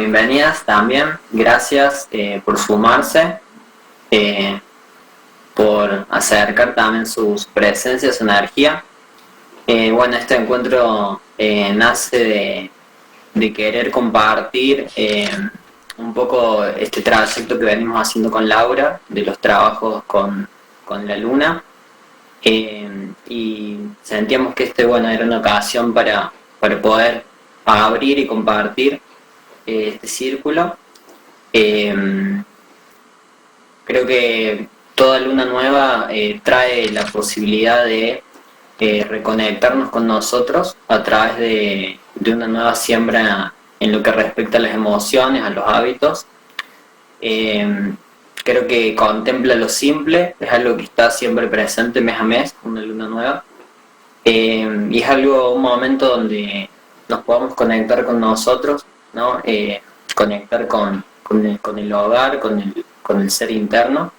bienvenidas también. Gracias por sumarse, por acercar también su presencia, su energía. Este encuentro nace de querer compartir un poco este trayecto que venimos haciendo con Laura, de los trabajos con la luna. Y sentíamos que era una ocasión para poder abrir y compartir este círculo. Creo que toda luna nueva trae la posibilidad de reconectarnos con nosotros a través de una nueva siembra en lo que respecta a las emociones, a los hábitos. Creo que contempla lo simple, es algo que está siempre presente mes a mes, una luna nueva. Y es un momento donde nos podamos conectar con nosotros, ¿no? Conectar con el hogar, con el ser interno.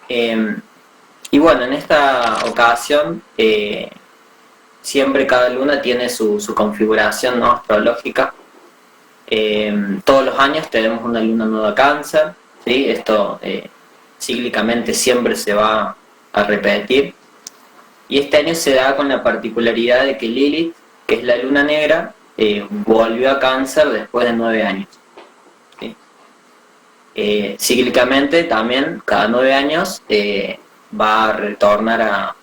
En esta ocasión, siempre cada luna tiene su configuración, ¿no?, astrológica. Todos los años tenemos una luna nueva Cáncer, ¿sí? Esto cíclicamente siempre se va a repetir. Y este año se da con la particularidad de que Lilith, que es la luna negra, volvió a Cáncer después de 9 años. ¿Sí? Cíclicamente también, cada 9 años, va a retornar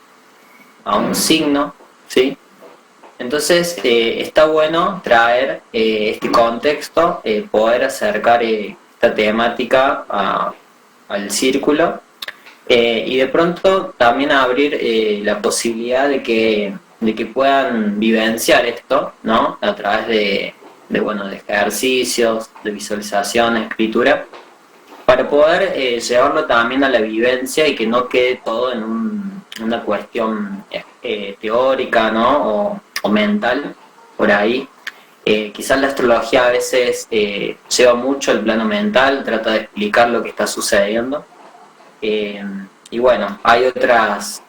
a un signo, ¿sí? Entonces está bueno traer este contexto, poder acercar esta temática al círculo. Y de pronto también abrir la posibilidad de que puedan vivenciar esto, ¿no?, a través de ejercicios, de visualización, escritura, para poder llevarlo también a la vivencia y que no quede todo en una cuestión teórica, ¿no?, o mental, por ahí. Quizás la astrología a veces lleva mucho al plano mental, trata de explicar lo que está sucediendo. Hay otras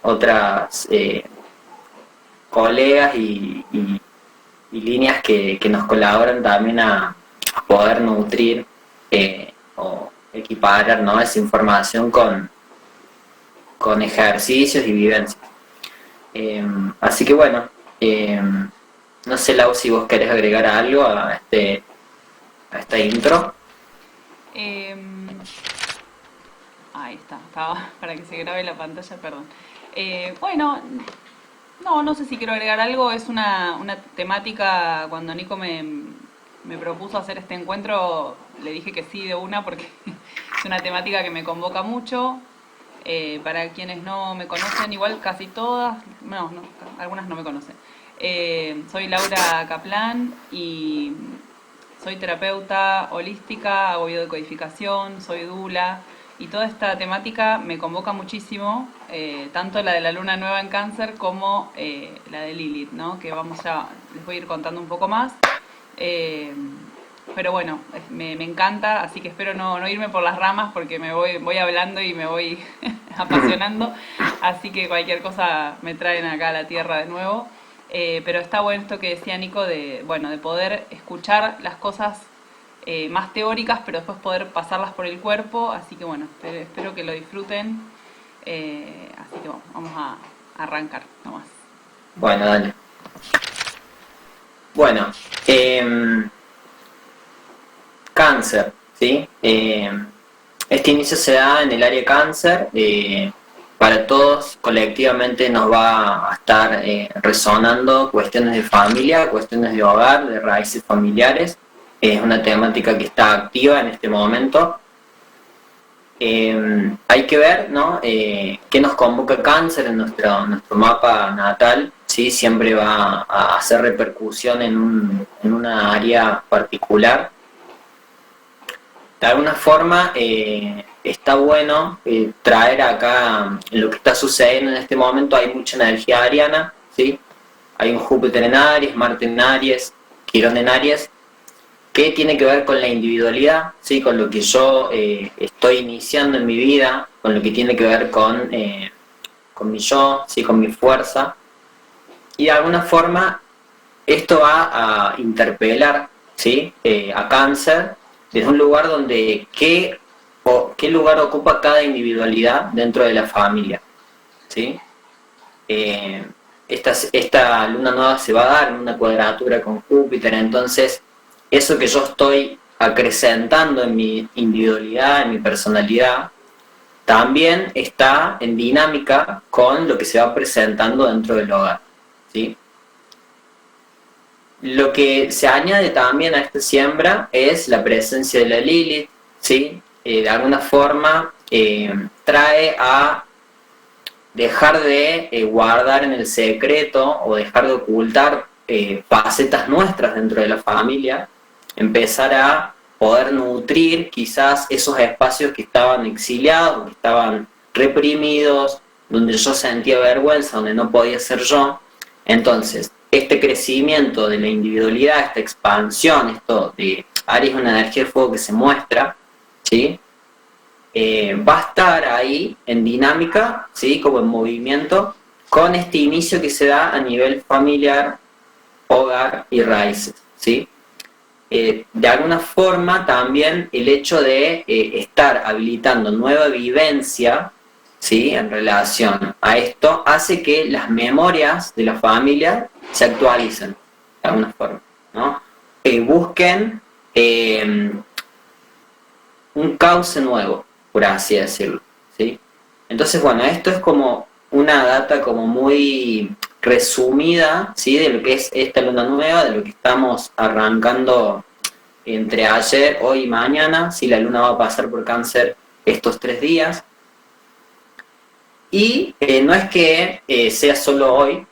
colegas y líneas que nos colaboran también a poder nutrir o equiparar, ¿no?, esa información con ejercicios y vivencias. Así que no sé, Lau, si vos querés agregar algo a esta intro. Ahí está, estaba para que se grabe la pantalla, perdón. No sé si quiero agregar algo, es una temática. Cuando Nico me propuso hacer este encuentro, le dije que sí de una porque es una temática que me convoca mucho. Para quienes no me conocen, igual casi todas, algunas no me conocen. Soy Laura Kaplan y soy terapeuta holística, hago biodecodificación, soy dula. Y toda esta temática me convoca muchísimo, tanto la de la luna nueva en Cáncer como la de Lilith, ¿no?, que les voy a ir contando un poco más. Pero bueno, me encanta, así que espero no irme por las ramas porque me voy hablando y me voy apasionando. Así que cualquier cosa me traen acá a la tierra de nuevo. Pero está bueno esto que decía Nico de poder escuchar las cosas más teóricas, pero después poder pasarlas por el cuerpo. Así que espero que lo disfruten. Así que vamos a arrancar nomás. Bueno, dale. Cáncer, ¿sí? Este inicio se da en el área Cáncer. Para todos colectivamente nos va a estar resonando cuestiones de familia, cuestiones de hogar, de raíces familiares. Es una temática que está activa en este momento. Hay que ver, ¿no?, qué nos convoca Cáncer en nuestro mapa natal, ¿sí? Siempre va a hacer repercusión en una área particular. De alguna forma está bueno traer acá lo que está sucediendo en este momento. Hay mucha energía ariana, ¿sí? Hay un Júpiter en Aries, Marte en Aries, Quirón en Aries, que tiene que ver con la individualidad, ¿sí?, con lo que yo estoy iniciando en mi vida, con lo que tiene que ver con mi yo, ¿sí?, con mi fuerza. Y de alguna forma esto va a interpelar ¿sí? A Cáncer, desde un lugar donde qué lugar ocupa cada individualidad dentro de la familia, ¿sí? Eh, esta luna nueva se va a dar en una cuadratura con Júpiter, entonces eso que yo estoy acrecentando en mi individualidad, en mi personalidad, también está en dinámica con lo que se va presentando dentro del hogar, ¿sí? Lo que se añade también a esta siembra es la presencia de la Lilith, ¿sí? De alguna forma trae a dejar de guardar en el secreto o dejar de ocultar facetas nuestras dentro de la familia, empezar a poder nutrir quizás esos espacios que estaban exiliados, que estaban reprimidos, donde yo sentía vergüenza, donde no podía ser yo. Entonces, este crecimiento de la individualidad, esta expansión, esto de Aries es una energía de fuego que se muestra, ¿sí? Va a estar ahí en dinámica, ¿sí? Como en movimiento, con este inicio que se da a nivel familiar, hogar y raíces, ¿sí? De alguna forma también el hecho de estar habilitando nueva vivencia, ¿sí? En relación a esto hace que las memorias de la familia se actualicen de alguna forma, ¿no? Busquen un cauce nuevo, por así decirlo, ¿sí? Entonces, bueno, esto es como una data como muy resumida, ¿sí? De lo que es esta luna nueva, de lo que estamos arrancando entre ayer, hoy y mañana, ¿sí? La luna va a pasar por Cáncer estos 3 días. Y no es que sea solo hoy,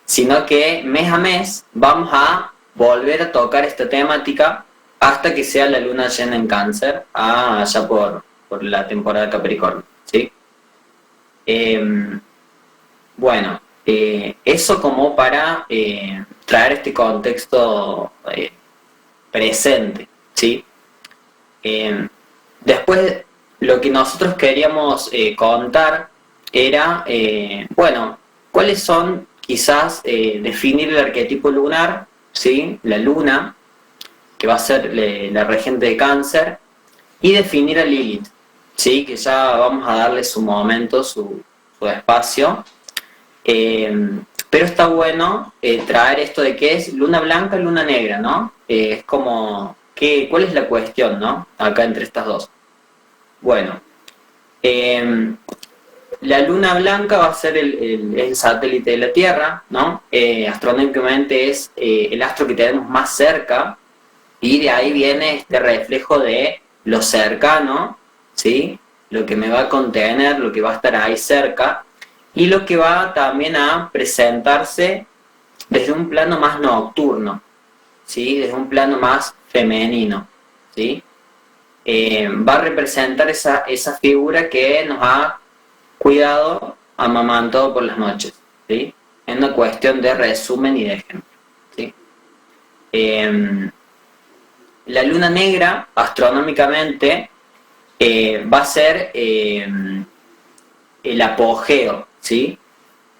sino que mes a mes vamos a volver a tocar esta temática hasta que sea la luna llena en Cáncer, allá por la temporada de Capricornio, ¿sí? Bueno, eso como para traer este contexto presente, ¿sí? Después, lo que nosotros queríamos contar era, bueno, cuáles son, quizás, definir el arquetipo lunar, ¿sí? La luna, que va a ser la regente de Cáncer, y definir a Lilith, ¿sí? Que ya vamos a darle su momento, su espacio. Pero está bueno traer esto de qué es luna blanca y luna negra, ¿no? Es como, ¿cuál es la cuestión, no? Acá entre estas dos. Bueno, la luna blanca va a ser el satélite de la Tierra, ¿no? Astronómicamente es el astro que tenemos más cerca, y de ahí viene este reflejo de lo cercano, ¿sí? Lo que me va a contener, lo que va a estar ahí cerca, y lo que va también a presentarse desde un plano más nocturno, ¿sí? Desde un plano más femenino, ¿sí? Va a representar esa figura que nos ha cuidado, amamantado por las noches, ¿sí? Es una cuestión de resumen y de ejemplo, ¿sí? La luna negra, astronómicamente, va a ser el apogeo, ¿sí?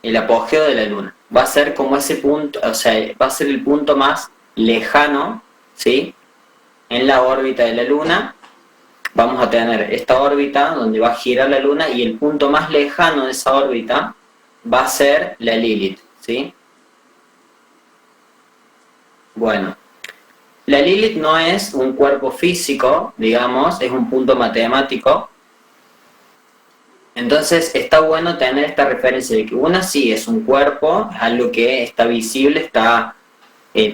El apogeo de la luna. Va a ser como ese punto, o sea, va a ser el punto más lejano, ¿sí? En la órbita de la luna vamos a tener esta órbita donde va a girar la luna, y el punto más lejano de esa órbita va a ser la Lilith, ¿sí? Bueno, la Lilith no es un cuerpo físico, digamos, es un punto matemático. Entonces está bueno tener esta referencia de que una sí es un cuerpo, es algo que está visible, está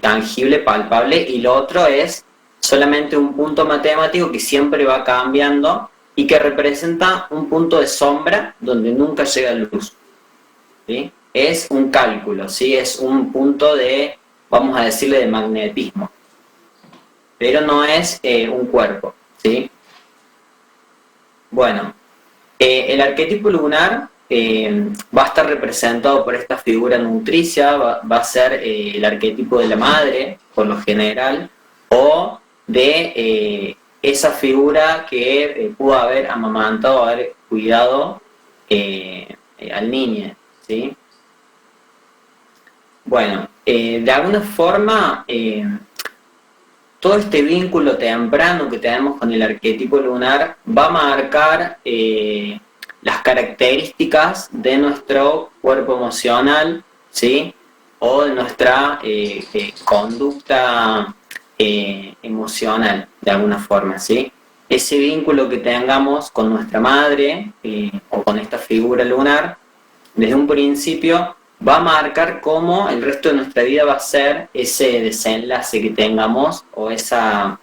tangible, palpable, y lo otro es solamente un punto matemático que siempre va cambiando y que representa un punto de sombra donde nunca llega luz, ¿sí? Es un cálculo, ¿sí? Es un punto de, vamos a decirle, de magnetismo, pero no es un cuerpo, ¿sí? Bueno, el arquetipo lunar va a estar representado por esta figura nutricia, va a ser el arquetipo de la madre, por lo general, o de esa figura que pudo haber amamantado, haber cuidado al niño, ¿sí? Bueno, de alguna forma todo este vínculo temprano que tenemos con el arquetipo lunar va a marcar las características de nuestro cuerpo emocional, ¿sí? O de nuestra conducta emocional, de alguna forma, ¿sí? Ese vínculo que tengamos con nuestra madre o con esta figura lunar, desde un principio va a marcar cómo el resto de nuestra vida va a ser ese desenlace que tengamos o esas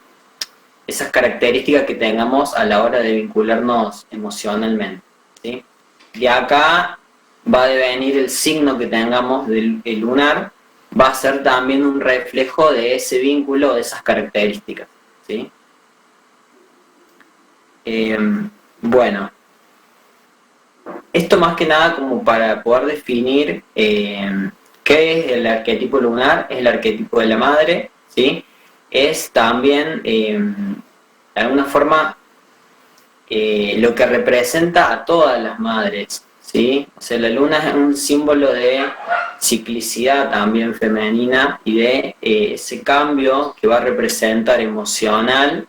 características que tengamos a la hora de vincularnos emocionalmente, ¿sí? De acá va a devenir el signo que tengamos del el lunar, va a ser también un reflejo de ese vínculo, de esas características, ¿sí? Eh, bueno, esto más que nada como para poder definir qué es el arquetipo lunar, es el arquetipo de la madre, ¿sí? Es también, de alguna forma, lo que representa a todas las madres, ¿sí? O sea, la luna es un símbolo de ciclicidad también femenina y de ese cambio que va a representar emocional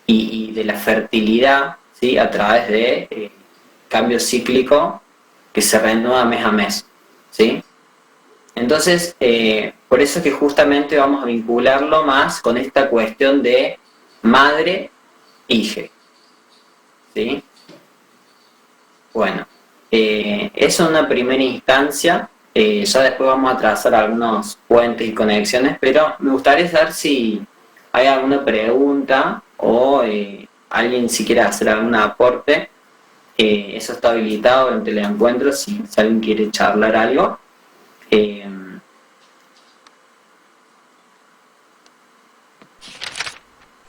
y de la fertilidad, ¿sí? A través de cambio cíclico que se renueva mes a mes, ¿sí? Entonces, por eso es que justamente vamos a vincularlo más con esta cuestión de madre-hije, ¿sí? Bueno, eso en una primera instancia, ya después vamos a trazar algunos puentes y conexiones, pero me gustaría saber si hay alguna pregunta o alguien si quiere hacer algún aporte. Eso está habilitado durante el encuentro si alguien quiere charlar algo. Eh,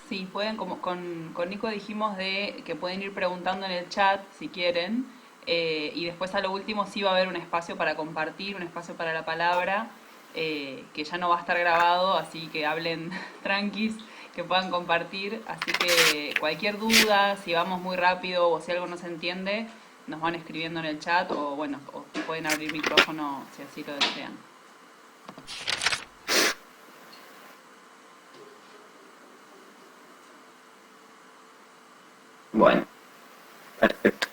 Sí, pueden, como con Nico dijimos de que pueden ir preguntando en el chat si quieren, y después a lo último sí va a haber un espacio para compartir, un espacio para la palabra, que ya no va a estar grabado, así que hablen tranquis, que puedan compartir, así que cualquier duda, si vamos muy rápido o si algo no se entiende, nos van escribiendo en el chat o bueno, o pueden abrir micrófono si así lo desean. bueno, perfecto.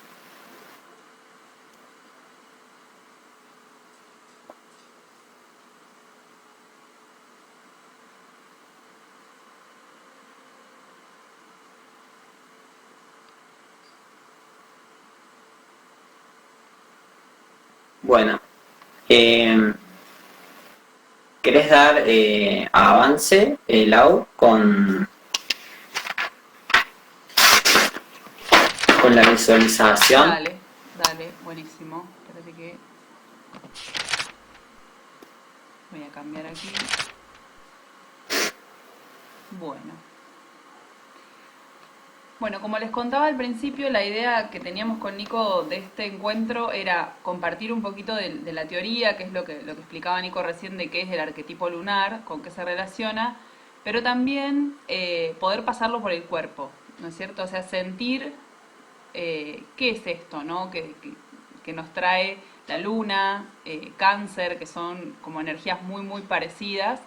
Bueno, eh, ¿querés dar avance, Lau, con la visualización? Dale, dale, buenísimo. Espérate que voy a cambiar aquí. Bueno. Bueno, como les contaba al principio, la idea que teníamos con Nico de este encuentro era compartir un poquito de la teoría, que es lo que explicaba Nico recién de qué es el arquetipo lunar, con qué se relaciona, pero también poder pasarlo por el cuerpo, ¿no es cierto? O sea, sentir qué es esto, ¿no? Que nos trae la luna, cáncer, que son como energías muy, muy parecidas.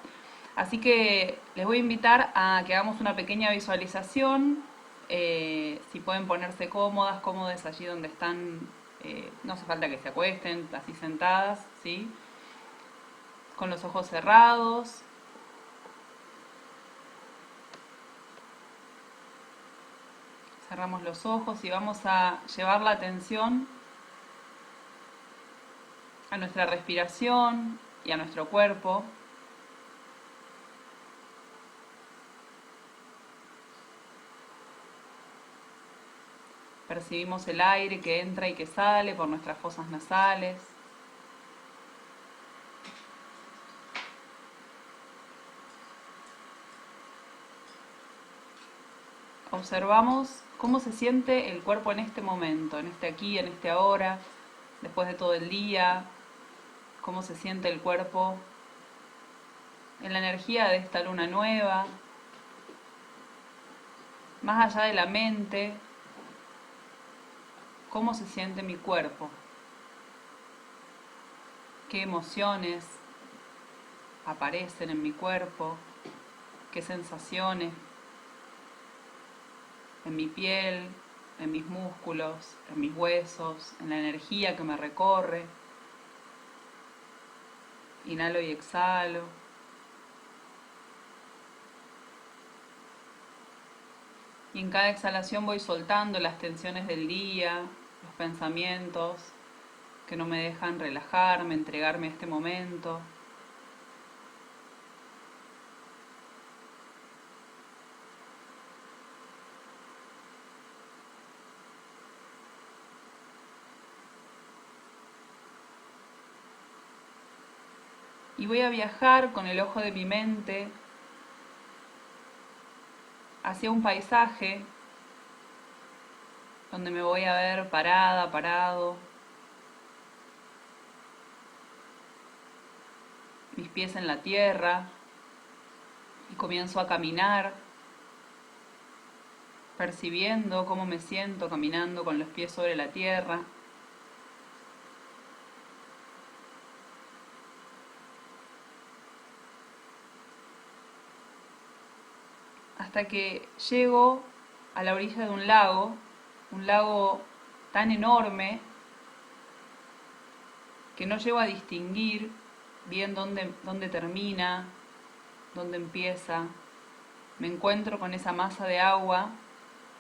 Así que les voy a invitar a que hagamos una pequeña visualización. Si pueden ponerse cómodas, cómodos allí donde están, no hace falta que se acuesten, así sentadas, ¿sí? Con los ojos cerrados. Cerramos los ojos y vamos a llevar la atención a nuestra respiración y a nuestro cuerpo. Percibimos el aire que entra y que sale por nuestras fosas nasales. Observamos cómo se siente el cuerpo en este momento, en este aquí, en este ahora, después de todo el día, cómo se siente el cuerpo en la energía de esta luna nueva, más allá de la mente, cómo se siente mi cuerpo, qué emociones aparecen en mi cuerpo, qué sensaciones en mi piel, en mis músculos, en mis huesos, en la energía que me recorre. Inhalo y exhalo. Y en cada exhalación voy soltando las tensiones del día, los pensamientos que no me dejan relajarme, entregarme a este momento. Y voy a viajar con el ojo de mi mente hacia un paisaje donde me voy a ver parada, parado, mis pies en la tierra, y comienzo a caminar, percibiendo cómo me siento caminando con los pies sobre la tierra. Hasta que llego a la orilla de un lago tan enorme que no llego a distinguir bien dónde termina, dónde empieza. Me encuentro con esa masa de agua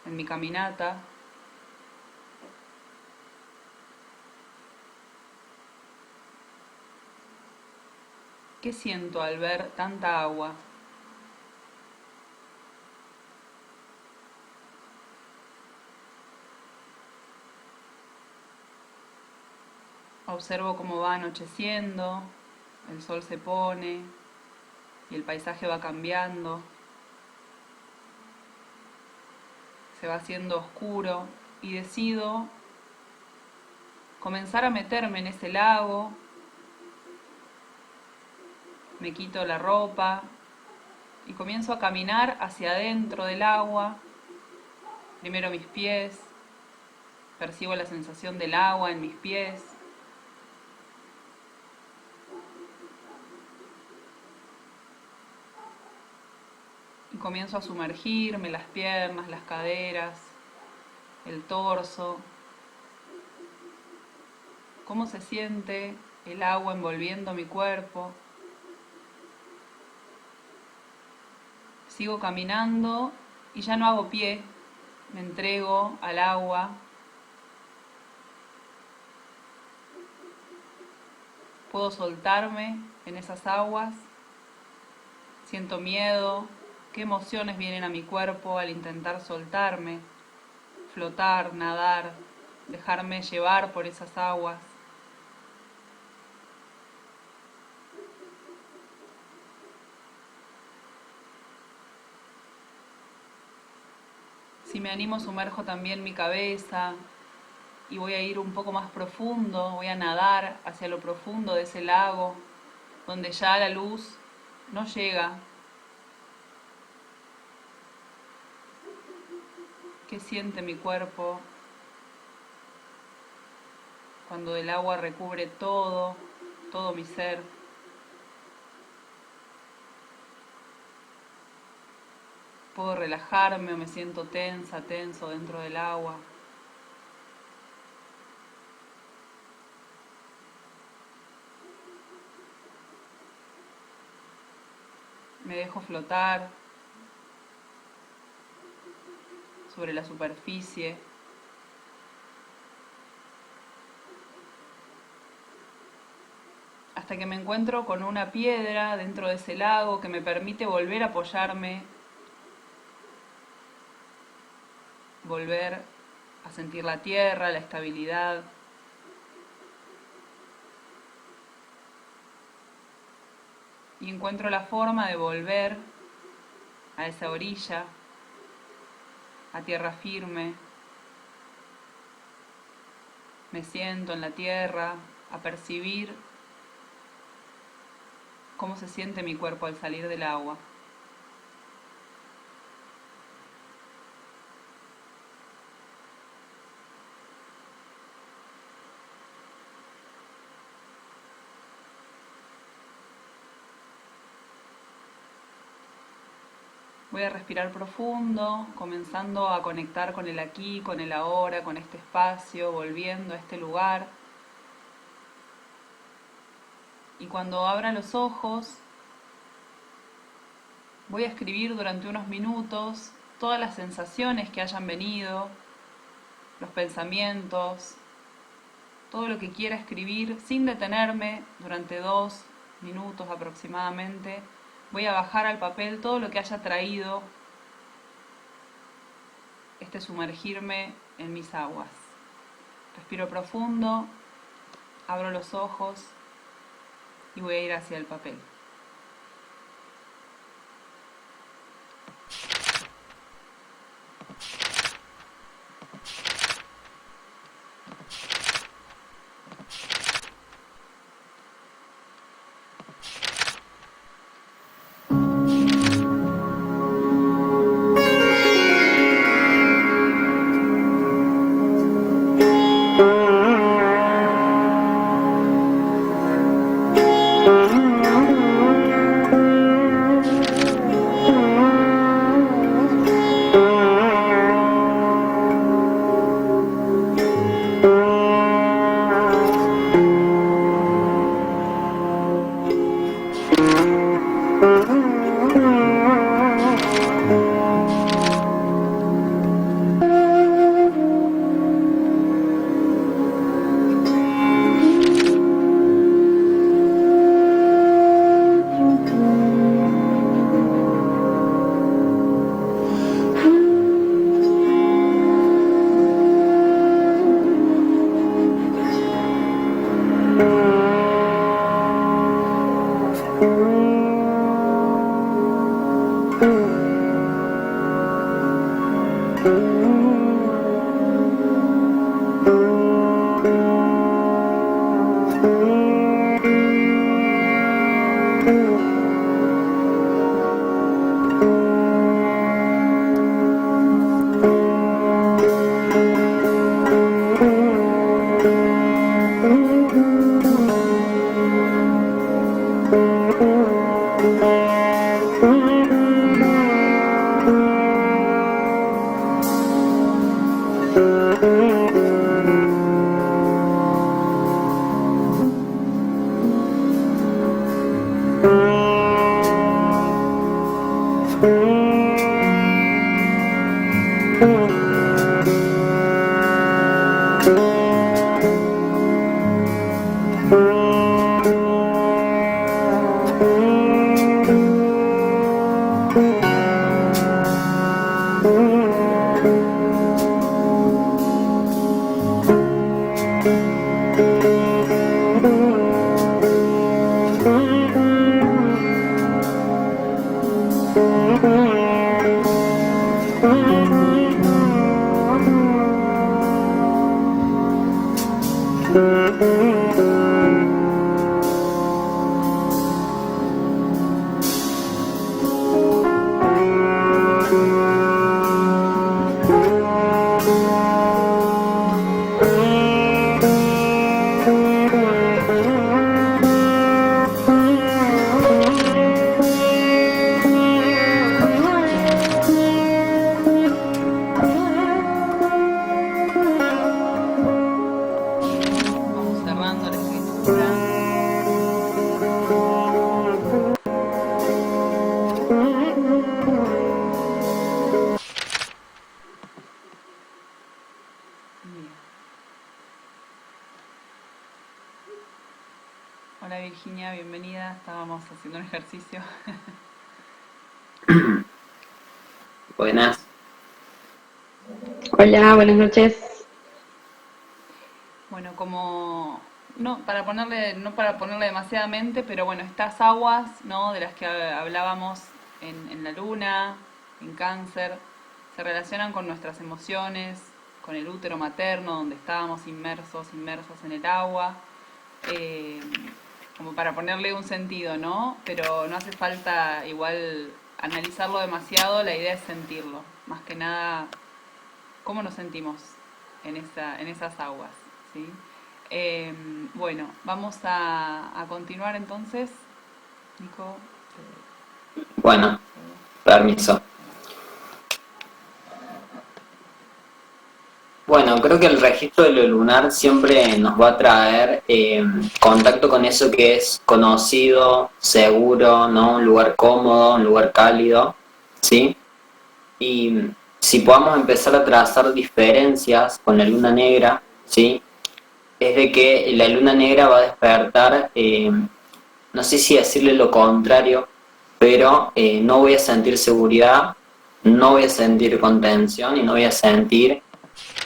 en mi caminata. ¿Qué siento al ver tanta agua? Observo cómo va anocheciendo, el sol se pone y el paisaje va cambiando. Se va haciendo oscuro y decido comenzar a meterme en ese lago. Me quito la ropa y comienzo a caminar hacia adentro del agua. Primero mis pies, percibo la sensación del agua en mis pies. Y comienzo a sumergirme las piernas, las caderas, el torso. ¿Cómo se siente el agua envolviendo mi cuerpo? Sigo caminando y ya no hago pie, me entrego al agua. Puedo soltarme en esas aguas. Siento miedo. ¿Qué emociones vienen a mi cuerpo al intentar soltarme? Flotar, nadar, dejarme llevar por esas aguas. Si me animo, sumerjo también mi cabeza y voy a ir un poco más profundo, voy a nadar hacia lo profundo de ese lago, donde ya la luz no llega. ¿Qué siente mi cuerpo cuando el agua recubre todo mi ser? Puedo relajarme o me siento tensa, tenso dentro del agua. Me dejo flotar sobre la superficie. Hasta que me encuentro con una piedra dentro de ese lago que me permite volver a apoyarme, volver a sentir la tierra, la estabilidad. Y encuentro la forma de volver a esa orilla, a tierra firme. Me siento en la tierra a percibir cómo se siente mi cuerpo al salir del agua. Voy a respirar profundo, comenzando a conectar con el aquí, con el ahora, con este espacio, volviendo a este lugar. Y cuando abra los ojos, voy a escribir durante unos minutos todas las sensaciones que hayan venido, los pensamientos, todo lo que quiera escribir sin detenerme durante 2 minutos aproximadamente. Voy a bajar al papel todo lo que haya traído sumergirme en mis aguas. Respiro profundo, abro los ojos y voy a ir hacia el papel. Vamos cerrando la escritura. Bien. Hola Virginia, bienvenida. Estábamos haciendo un ejercicio. Buenas. Hola, buenas noches. Bueno, como no para ponerle demasiadamente, pero bueno, estas aguas, ¿no? De las que hablábamos en la luna, en Cáncer, se relacionan con nuestras emociones, con el útero materno, donde estábamos inmersas en el agua, eh, como para ponerle un sentido, ¿no? Pero no hace falta igual analizarlo demasiado, la idea es sentirlo, más que nada cómo nos sentimos en esas aguas, ¿sí? Bueno, vamos a continuar entonces. Nico. Bueno, permiso. Bueno, creo que el registro de lo lunar siempre nos va a traer contacto con eso que es conocido, seguro, ¿no? Un lugar cómodo, un lugar cálido, ¿sí? Y si podamos empezar a trazar diferencias con la luna negra, ¿sí? Es de que la luna negra va a despertar, no sé si decirle lo contrario, pero no voy a sentir seguridad, no voy a sentir contención y no voy a sentir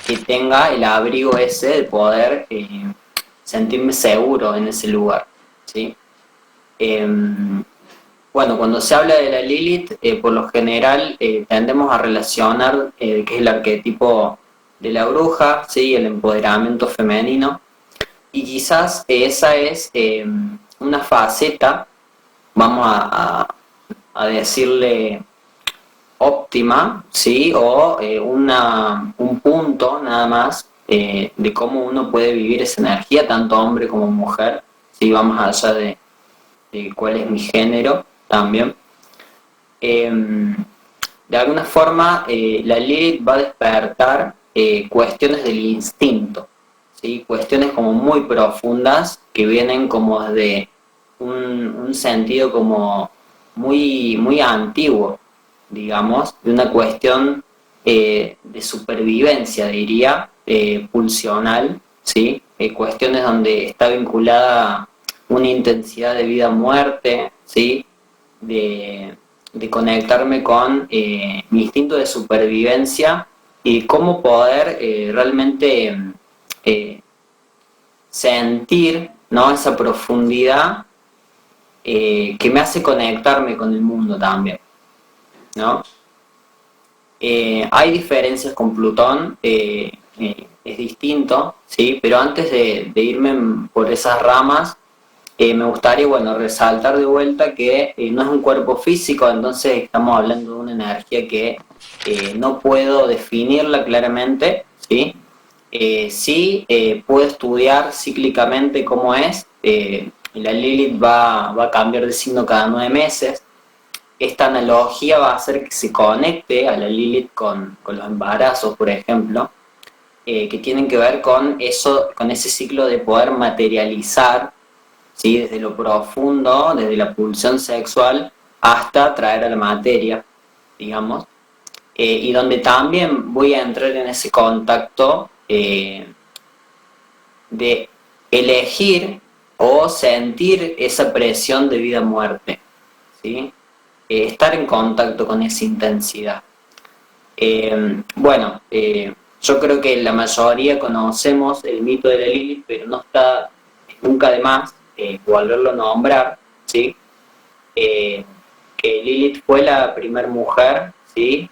que tenga el abrigo ese de poder sentirme seguro en ese lugar, ¿sí? Bueno, cuando se habla de la Lilith, por lo general tendemos a relacionar que es el arquetipo de la bruja, ¿sí? El empoderamiento femenino, y quizás esa es una faceta, vamos a decirle óptima, ¿sí? O un punto nada más de cómo uno puede vivir esa energía, tanto hombre como mujer, ¿sí? Vamos allá de cuál es mi género también. De alguna forma, la Lilith va a despertar cuestiones del instinto, ¿sí? Cuestiones como muy profundas que vienen como de un sentido como muy antiguo, digamos, de una cuestión de supervivencia, diría, pulsional, ¿sí? Cuestiones donde está vinculada una intensidad de vida-muerte, ¿sí? De, de conectarme con mi instinto de supervivencia y cómo poder realmente eh, sentir, ¿no? Esa profundidad que me hace conectarme con el mundo también, ¿no? Hay diferencias con Plutón, es distinto, ¿sí? Pero antes de irme por esas ramas, me gustaría, bueno, resaltar de vuelta que no es un cuerpo físico, entonces estamos hablando de una energía que no puedo definirla claramente, ¿sí? Sí, puedo estudiar cíclicamente cómo es, la Lilith va a cambiar de signo cada 9 meses. Esta analogía va a hacer que se conecte a la Lilith con los embarazos, por ejemplo, que tienen que ver con eso, con ese ciclo de poder materializar, ¿sí? Desde lo profundo, desde la pulsión sexual hasta traer a la materia, digamos, y donde también voy a entrar en ese contacto de elegir o sentir esa presión de vida-muerte, ¿sí? Estar en contacto con esa intensidad. Bueno, yo creo que la mayoría conocemos el mito de la Lilith, pero no está nunca de más volverlo a nombrar, ¿sí? Que Lilith fue la primera mujer, ¿sí?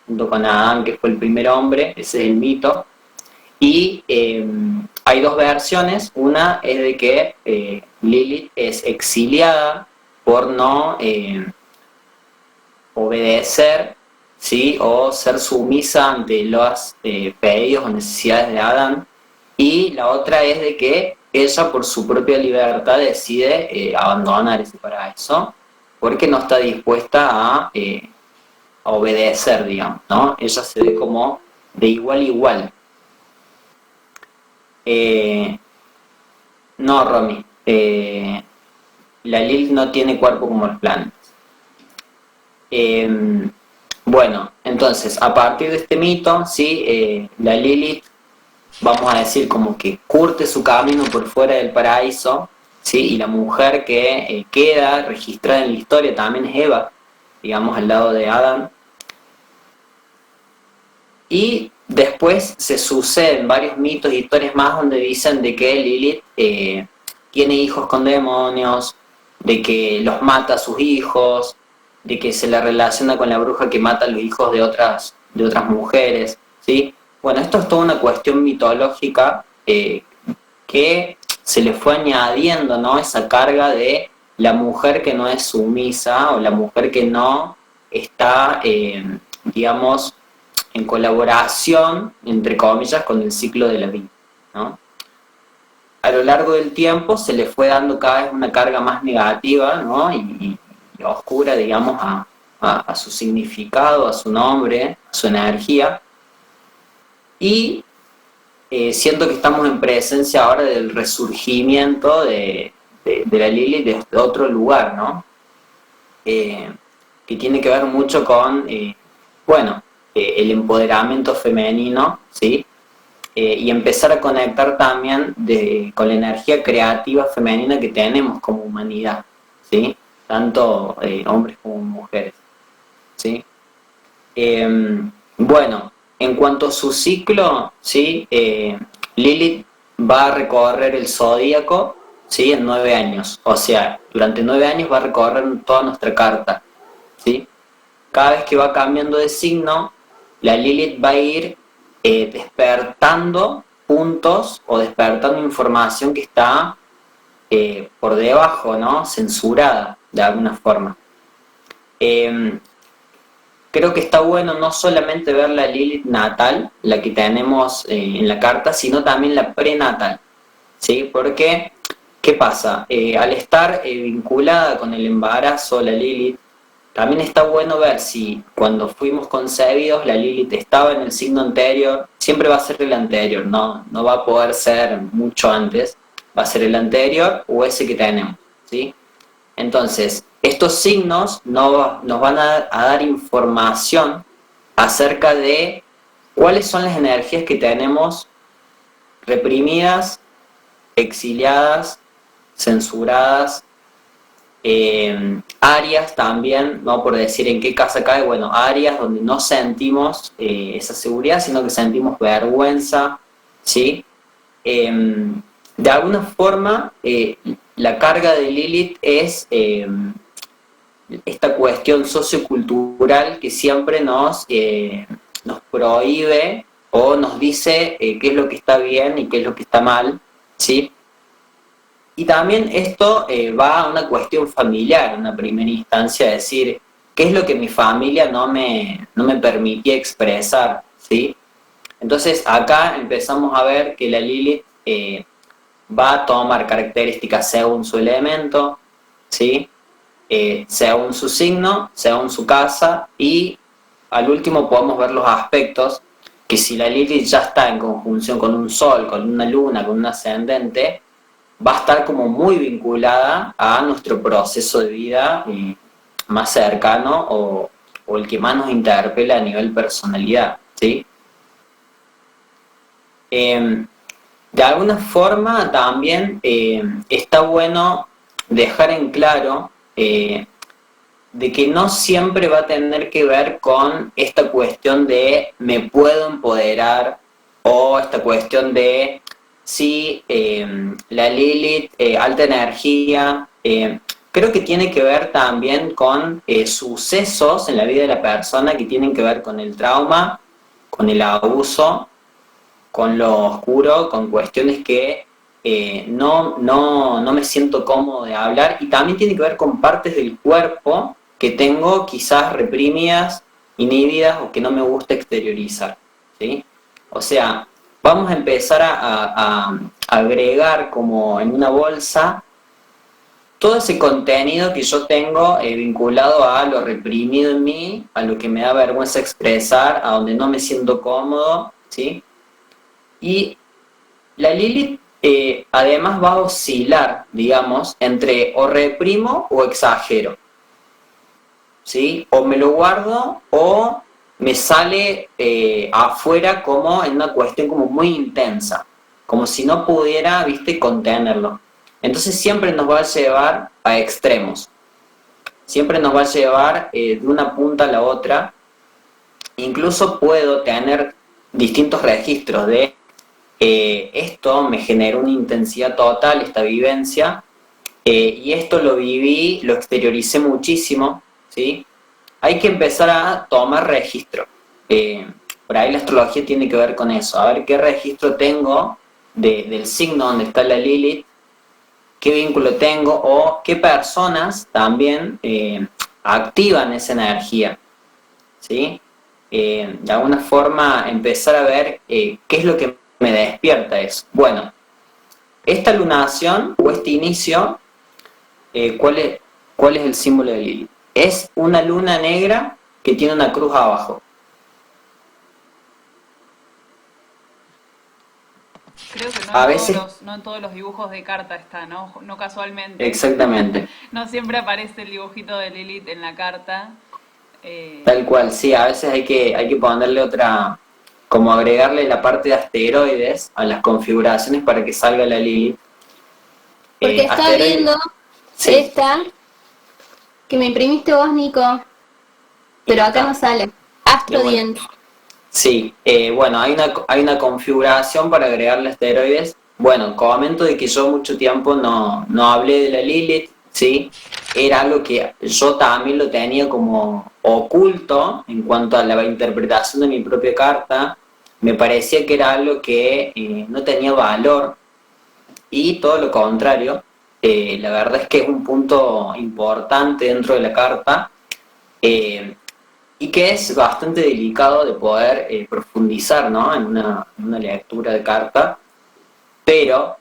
Junto con Adán, que fue el primer hombre, ese es el mito. Y hay dos versiones, una es de que Lilith es exiliada por no obedecer, ¿sí? O ser sumisa ante los pedidos o necesidades de Adán, y la otra es de que ella por su propia libertad decide abandonar ese paraíso porque no está dispuesta a obedecer, digamos, ¿no? Ella se ve como de igual a igual. Eh, no, Romy, la Lilith no tiene cuerpo como los planetas. Bueno, entonces, a partir de este mito, ¿sí? La Lilith, vamos a decir, como que curte su camino por fuera del paraíso, ¿sí? Y la mujer que queda registrada en la historia también es Eva, digamos, al lado de Adán. Y después se suceden varios mitos y historias más donde dicen de que Lilith tiene hijos con demonios, de que los mata a sus hijos, de que se la relaciona con la bruja que mata a los hijos de otras mujeres, ¿sí? Bueno, esto es toda una cuestión mitológica que se le fue añadiendo, ¿no? Esa carga de la mujer que no es sumisa o la mujer que no está, digamos, en colaboración, entre comillas, con el ciclo de la vida, ¿no? A lo largo del tiempo se le fue dando cada vez una carga más negativa, ¿no? Y oscura, digamos, a su significado, a su nombre, a su energía. Y siento que estamos en presencia ahora del resurgimiento de la Lilith desde otro lugar, ¿no? Eh, que tiene que ver mucho con, bueno, el empoderamiento femenino, ¿sí? Y empezar a conectar también con la energía creativa femenina que tenemos como humanidad, ¿sí? Tanto hombres como mujeres, ¿sí? Bueno, en cuanto a su ciclo, ¿sí? Lilith va a recorrer el zodíaco, ¿sí? En 9 años. O sea, durante 9 años va a recorrer toda nuestra carta, ¿sí? Cada vez que va cambiando de signo, la Lilith va a ir despertando puntos o despertando información que está por debajo, ¿no? Censurada de alguna forma. Eh, Creo que está bueno no solamente ver la Lilith natal, la que tenemos en la carta, sino también la prenatal, ¿sí? Porque, ¿qué pasa? Al estar vinculada con el embarazo, la Lilith, también está bueno ver si cuando fuimos concebidos la Lilith estaba en el signo anterior, siempre va a ser el anterior, no va a poder ser mucho antes, va a ser el anterior o ese que tenemos, ¿sí? Entonces, estos signos nos van a dar información acerca de cuáles son las energías que tenemos reprimidas, exiliadas, censuradas, áreas también, no por decir en qué casa cae, bueno, áreas donde no sentimos esa seguridad, sino que sentimos vergüenza, ¿sí? De alguna forma, la carga de Lilith es esta cuestión sociocultural que siempre nos prohíbe o nos dice qué es lo que está bien y qué es lo que está mal, ¿sí? Y también esto va a una cuestión familiar, en una primera instancia, decir, ¿qué es lo que mi familia no me permitía expresar? ¿Sí? Entonces acá empezamos a ver que la Lilith va a tomar características según su elemento, ¿sí? Según su signo, según su casa, y al último podemos ver los aspectos, que si la Lilith ya está en conjunción con un sol, con una luna, con un ascendente, va a estar como muy vinculada a nuestro proceso de vida más cercano o el que más nos interpela a nivel personalidad, ¿sí? Eh, de alguna forma también está bueno dejar en claro de que no siempre va a tener que ver con esta cuestión de me puedo empoderar o esta cuestión de sí, la Lilith, alta energía, creo que tiene que ver también con sucesos en la vida de la persona que tienen que ver con el trauma, con el abuso, con lo oscuro, con cuestiones que no me siento cómodo de hablar y también tiene que ver con partes del cuerpo que tengo quizás reprimidas, inhibidas o que no me gusta exteriorizar, ¿sí? O sea, vamos a empezar a agregar como en una bolsa todo ese contenido que yo tengo vinculado a lo reprimido en mí, a lo que me da vergüenza expresar, a donde no me siento cómodo, ¿sí? Y la Lilith además va a oscilar, digamos, entre o reprimo o exagero, ¿sí? O me lo guardo o me sale afuera como en una cuestión como muy intensa, como si no pudiera, viste, contenerlo. Entonces siempre nos va a llevar a extremos, siempre nos va a llevar de una punta a la otra. Incluso puedo tener distintos registros de esto me generó una intensidad total, esta vivencia, y esto lo viví, lo exterioricé muchísimo, ¿sí? Hay que empezar a tomar registro. Por ahí la astrología tiene que ver con eso, a ver qué registro tengo del signo donde está la Lilith, qué vínculo tengo o qué personas también activan esa energía, ¿sí? De alguna forma empezar a ver qué es lo que me despierta eso. Bueno, esta lunación o este inicio, ¿cuál es el símbolo de Lilith? Es una luna negra que tiene una cruz abajo. Creo que A veces, no en todos los dibujos de carta está, ¿no? No casualmente. exactamente, No siempre aparece el dibujito de Lilith en la carta. tal cual, sí, a veces hay que ponerle otra, como agregarle la parte de asteroides a las configuraciones para que salga la Lilith. Porque estaba Asteroide, viendo sí, esta que me imprimiste vos, Nico, y pero acá no está, sale. de Astro bueno. Diente. Sí, bueno, hay una configuración para agregarle asteroides. Bueno, comento de que yo mucho tiempo no hablé de la Lilith, ¿sí? Era algo que yo también lo tenía como oculto en cuanto a la interpretación de mi propia carta. Me parecía que era algo que no tenía valor y todo lo contrario. La verdad es que es un punto importante dentro de la carta. Eh, y que es bastante delicado de poder profundizar, ¿no? En una lectura de carta, pero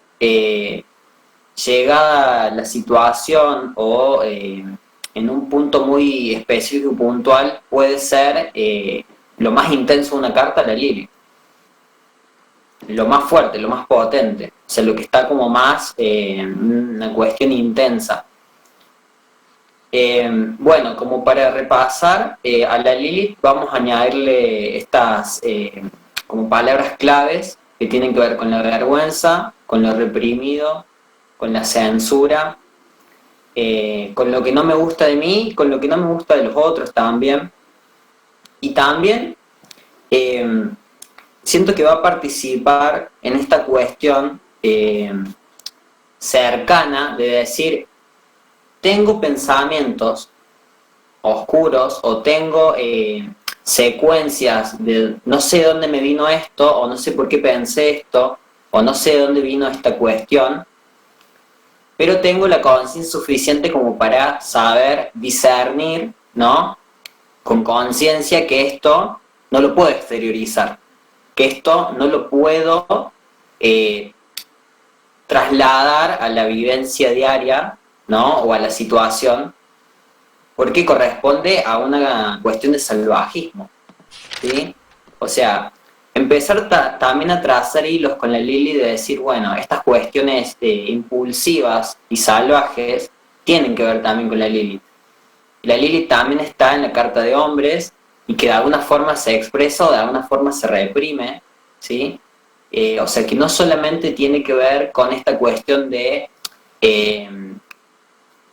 llegada la situación o en un punto muy específico y puntual puede ser lo más intenso de una carta, la Lili, lo más fuerte, lo más potente, o sea, lo que está como más una cuestión intensa. Bueno, como para repasar, a la Lilith vamos a añadirle estas como palabras claves que tienen que ver con la vergüenza, con lo reprimido, con la censura, con lo que no me gusta de mí, con lo que no me gusta de los otros también. Y también eh, siento que va a participar en esta cuestión cercana de decir, tengo pensamientos oscuros o tengo secuencias de no sé de dónde me vino esto o no sé por qué pensé esto o no sé de dónde vino esta cuestión, pero tengo la conciencia suficiente como para saber discernir, ¿no? Con conciencia que esto no lo puedo exteriorizar, que esto no lo puedo eh, trasladar a la vivencia diaria, ¿no? O a la situación, porque corresponde a una cuestión de salvajismo, ¿sí? O sea, empezar también a trazar hilos con la Lili de decir, bueno, estas cuestiones impulsivas y salvajes tienen que ver también con la Lili. La Lili también está en la carta de hombres y que de alguna forma se expresa o de alguna forma se reprime, ¿sí? O sea, que no solamente tiene que ver con esta cuestión de eh,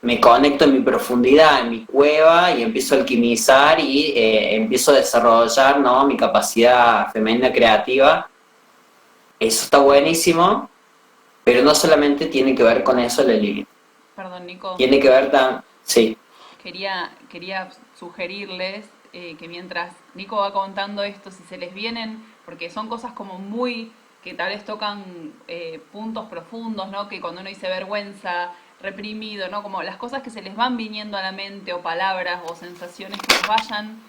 me conecto en mi profundidad, en mi cueva y empiezo a alquimizar y empiezo a desarrollar, ¿no? Mi capacidad femenina creativa. Eso está buenísimo, pero no solamente tiene que ver con eso la Lilith. Perdón, Nico. Tiene que ver tan... Sí, Quería sugerirles que mientras Nico va contando esto, si se les vienen, porque son cosas como muy, que tal vez tocan puntos profundos, ¿no? Que cuando uno dice vergüenza, reprimido, ¿no? Como las cosas que se les van viniendo a la mente o palabras o sensaciones que los vayan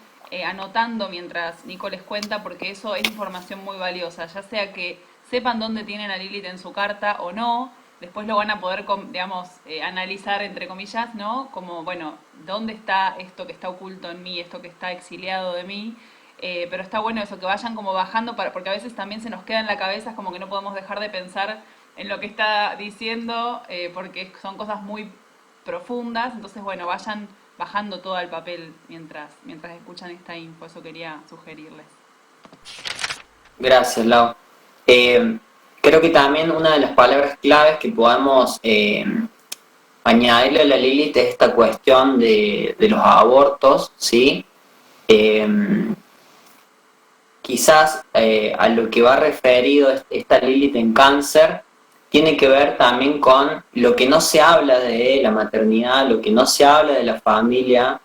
anotando mientras Nico les cuenta, porque eso es información muy valiosa, ya sea que sepan dónde tienen a Lilith en su carta o no, después lo van a poder, digamos, analizar, entre comillas, ¿no? Como, bueno, ¿dónde está esto que está oculto en mí, esto que está exiliado de mí? Pero está bueno eso, que vayan como bajando, porque a veces también se nos queda en la cabeza, es como que no podemos dejar de pensar en lo que está diciendo, porque son cosas muy profundas, entonces, bueno, vayan bajando todo al papel mientras escuchan esta info, eso quería sugerirles. gracias, Lau. Eh, Creo que también una de las palabras claves que podemos añadirle a la Lilith es esta cuestión de los abortos, ¿sí? Eh, Quizás a lo que va referido esta Lilith en cáncer tiene que ver también con lo que no se habla de la maternidad, lo que no se habla de la familia,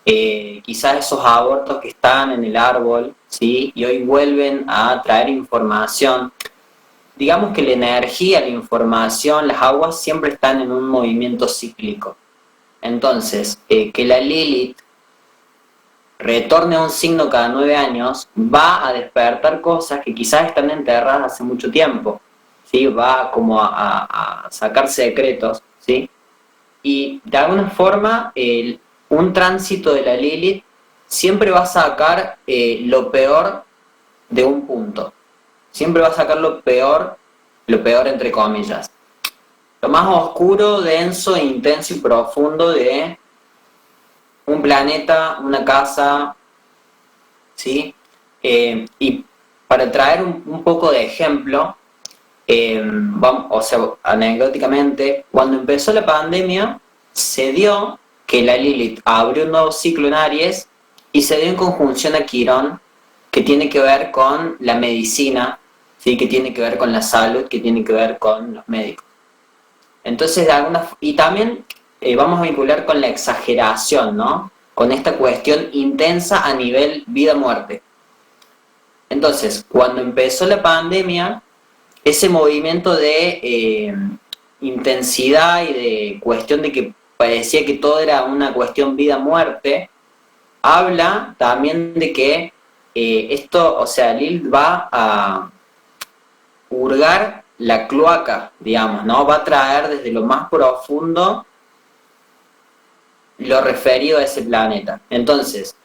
quizás esos abortos que están en el árbol, ¿sí? Y hoy vuelven a traer información. Digamos que la energía, la información, las aguas siempre están en un movimiento cíclico. Entonces, que la Lilith retorne a un signo cada 9 años, va a despertar cosas que quizás están enterradas hace mucho tiempo, ¿sí? Va como a sacar secretos, ¿sí? Y de alguna forma, un tránsito de la Lilith siempre va a sacar lo peor de un punto, siempre va a sacar lo peor lo peor entre comillas. Lo más oscuro, denso, intenso y profundo de un planeta, una casa, ¿sí? Y para traer un poco de ejemplo, o sea, anecdóticamente, cuando empezó la pandemia, se dio que la Lilith abrió un nuevo ciclo en Aries y se dio en conjunción a Quirón, que tiene que ver con la medicina, ¿sí? Que tiene que ver con la salud, que tiene que ver con los médicos. Entonces, y también vamos a vincular con la exageración, ¿no? Con esta cuestión intensa a nivel vida-muerte. Entonces, cuando empezó la pandemia, ese movimiento de intensidad y de cuestión de que parecía que todo era una cuestión vida-muerte, habla también de que esto, o sea, Lilith va a hurgar la cloaca, digamos, ¿no? Va a traer desde lo más profundo lo referido a ese planeta. Entonces,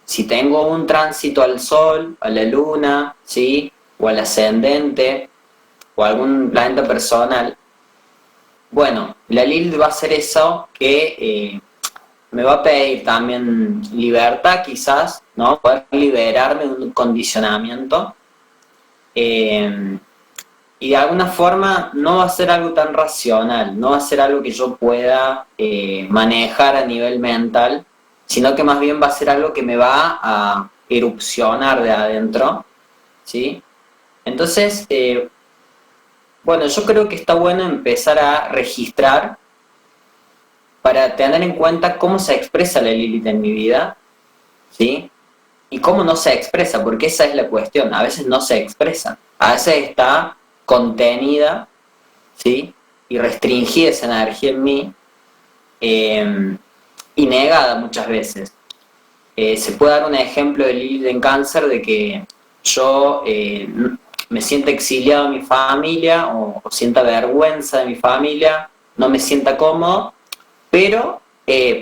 si tengo un tránsito al Sol, a la Luna, ¿sí? O al ascendente, o algún planeta personal, bueno, la Lilith va a hacer eso que me va a pedir también libertad quizás, ¿no? Poder liberarme de un condicionamiento. Y de alguna forma no va a ser algo tan racional, no va a ser algo que yo pueda manejar a nivel mental, sino que más bien va a ser algo que me va a erupcionar de adentro, ¿sí? Entonces, bueno, yo creo que está bueno empezar a registrar para tener en cuenta cómo se expresa la Lilith en mi vida, ¿sí? Y cómo no se expresa, porque esa es la cuestión. A veces no se expresa, a veces está contenida, ¿sí? Y restringida esa energía en mí, y negada muchas veces. Se puede dar un ejemplo de Lilith en Cáncer de que yo me sienta exiliado de mi familia o sienta vergüenza de mi familia, no me sienta cómodo, pero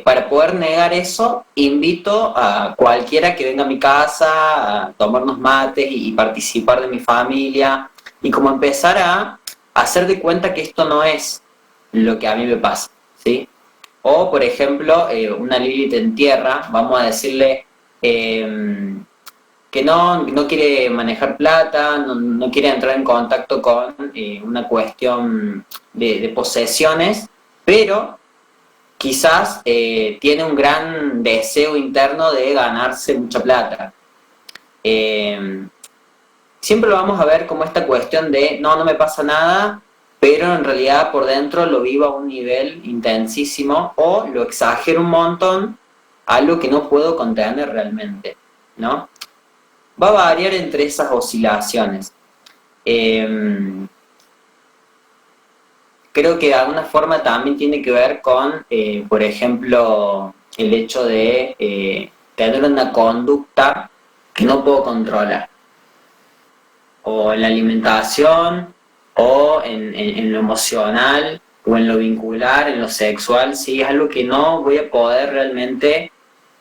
para poder negar eso, invito a cualquiera que venga a mi casa a tomarnos mates y participar de mi familia y como empezar a hacer de cuenta que esto no es lo que a mí me pasa, ¿sí? O, por ejemplo, una Lilith en tierra, vamos a decirle que no quiere manejar plata, no quiere entrar en contacto con una cuestión de posesiones, pero quizás tiene un gran deseo interno de ganarse mucha plata. Siempre lo vamos a ver como esta cuestión de no me pasa nada, pero en realidad por dentro lo vivo a un nivel intensísimo o lo exagero un montón, algo que no puedo contener realmente, ¿no? Va a variar entre esas oscilaciones. Creo que de alguna forma también tiene que ver con, por ejemplo, el hecho de tener una conducta que no puedo controlar, o en la alimentación, o en lo emocional, o en lo vincular, en lo sexual, sí, es algo que no voy a poder realmente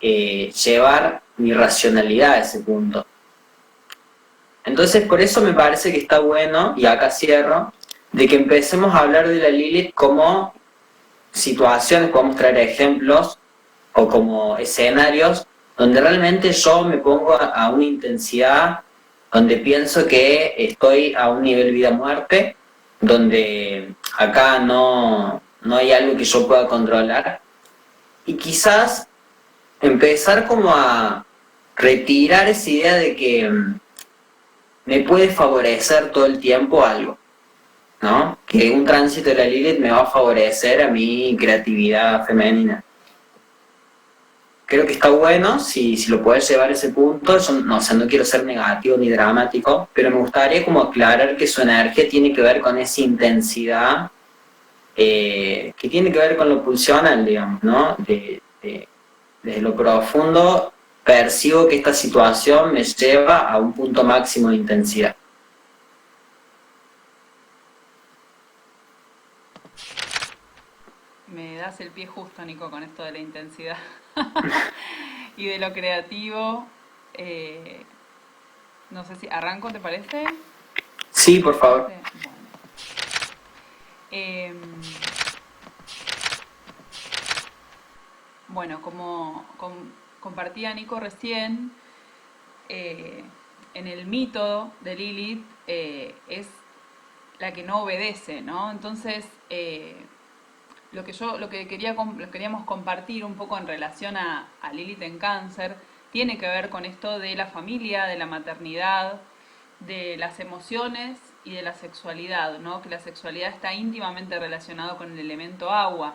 llevar mi racionalidad a ese punto. Entonces, por eso me parece que está bueno, y acá cierro, de que empecemos a hablar de la Lilith como situaciones, podemos traer ejemplos o como escenarios donde realmente yo me pongo a una intensidad, donde pienso que estoy a un nivel vida-muerte, donde acá no hay algo que yo pueda controlar, y quizás empezar como a retirar esa idea de que me puede favorecer todo el tiempo algo, ¿no? Que un tránsito de la Lilith me va a favorecer a mi creatividad femenina. Creo que está bueno si lo puedes llevar a ese punto. Yo no, o sea, no quiero ser negativo ni dramático, pero me gustaría como aclarar que su energía tiene que ver con esa intensidad que tiene que ver con lo pulsional, digamos, ¿no? Desde lo profundo percibo que esta situación me lleva a un punto máximo de intensidad. Me das el pie justo, Nico, con esto de la intensidad y de lo creativo. No sé si arranco, ¿te parece? Sí, por favor. Bueno. Em, bueno, como compartía Nico recién, en el mito de Lilith es la que no obedece, ¿no? Entonces, lo que queríamos compartir un poco en relación a Lilith en Cáncer tiene que ver con esto de la familia, de la maternidad, de las emociones y de la sexualidad, ¿no? Que la sexualidad está íntimamente relacionado con el elemento agua.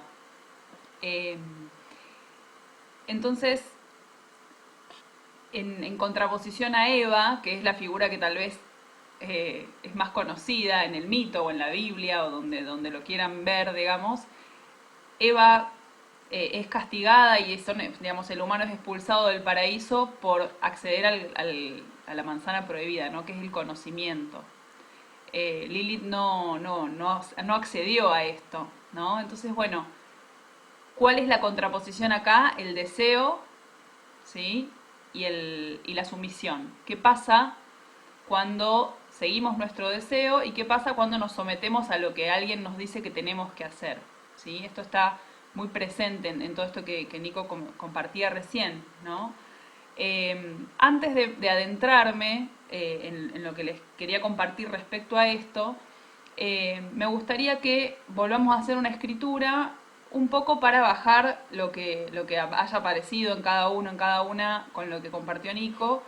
Entonces, en contraposición a Eva, que es la figura que tal vez es más conocida en el mito o en la Biblia o donde lo quieran ver, digamos, Eva es castigada y digamos, el humano es expulsado del paraíso por acceder a la manzana prohibida, ¿no? Que es el conocimiento. Lilith no accedió a esto, ¿no? Entonces, bueno, ¿cuál es la contraposición acá? El deseo, ¿sí? Y la sumisión. ¿Qué pasa cuando seguimos nuestro deseo y qué pasa cuando nos sometemos a lo que alguien nos dice que tenemos que hacer? ¿Sí? Esto está muy presente en todo esto que Nico compartía recién, ¿no? Antes de adentrarme en lo que les quería compartir respecto a esto, me gustaría que volvamos a hacer una escritura un poco para bajar lo que haya aparecido en cada uno, en cada una, con lo que compartió Nico.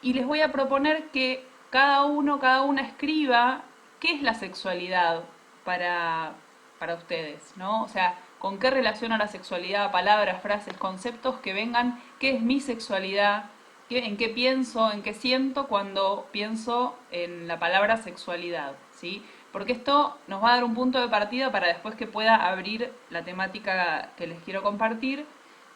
Y les voy a proponer que cada uno, cada una escriba qué es la sexualidad para ustedes, ¿no? O sea, con qué relaciona la sexualidad, palabras, frases, conceptos que vengan, qué es mi sexualidad, en qué pienso, en qué siento cuando pienso en la palabra sexualidad, ¿sí? Porque esto nos va a dar un punto de partida para después que pueda abrir la temática que les quiero compartir.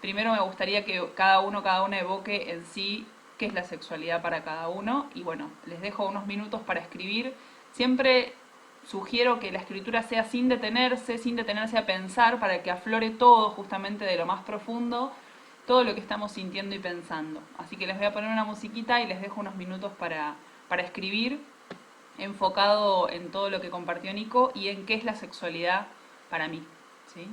Primero me gustaría que cada uno, cada una evoque en sí qué es la sexualidad para cada uno. Y bueno, les dejo unos minutos para escribir. Siempre sugiero que la escritura sea sin detenerse a pensar, para que aflore todo justamente de lo más profundo, todo lo que estamos sintiendo y pensando. Así que les voy a poner una musiquita y les dejo unos minutos para escribir, enfocado en todo lo que compartió Nico y en qué es la sexualidad para mí, ¿sí?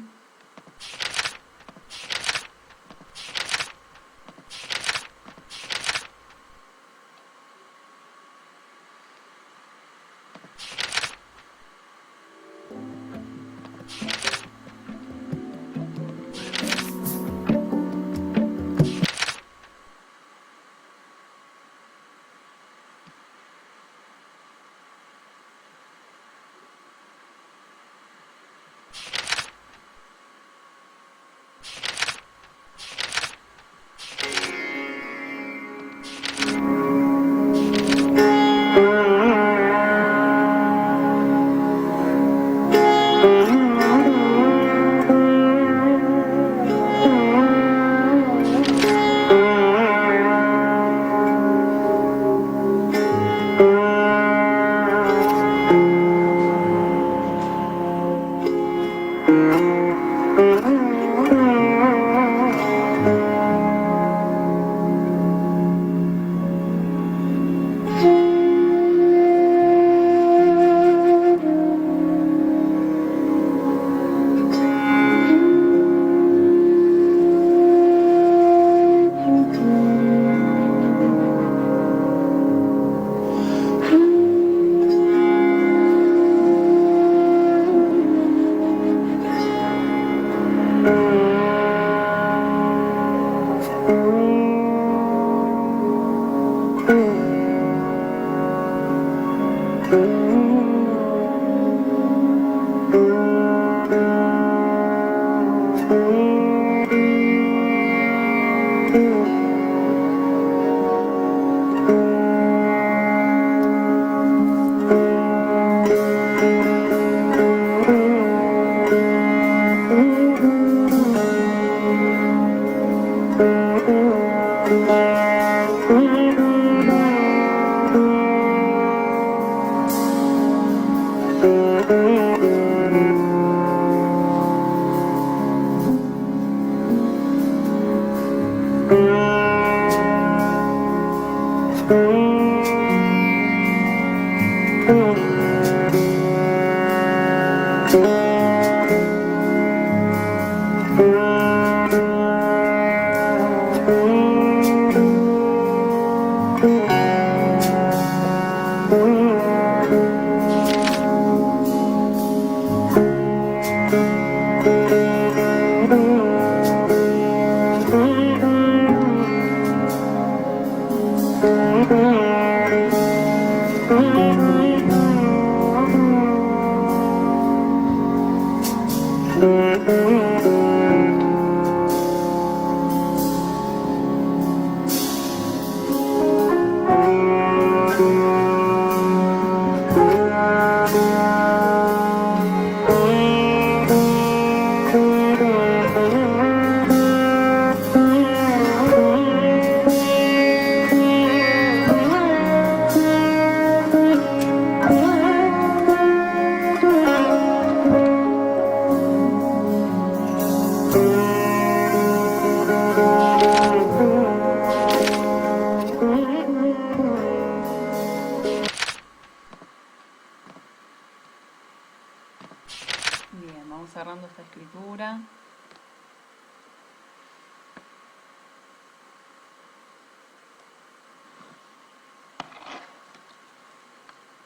Bien, vamos cerrando esta escritura.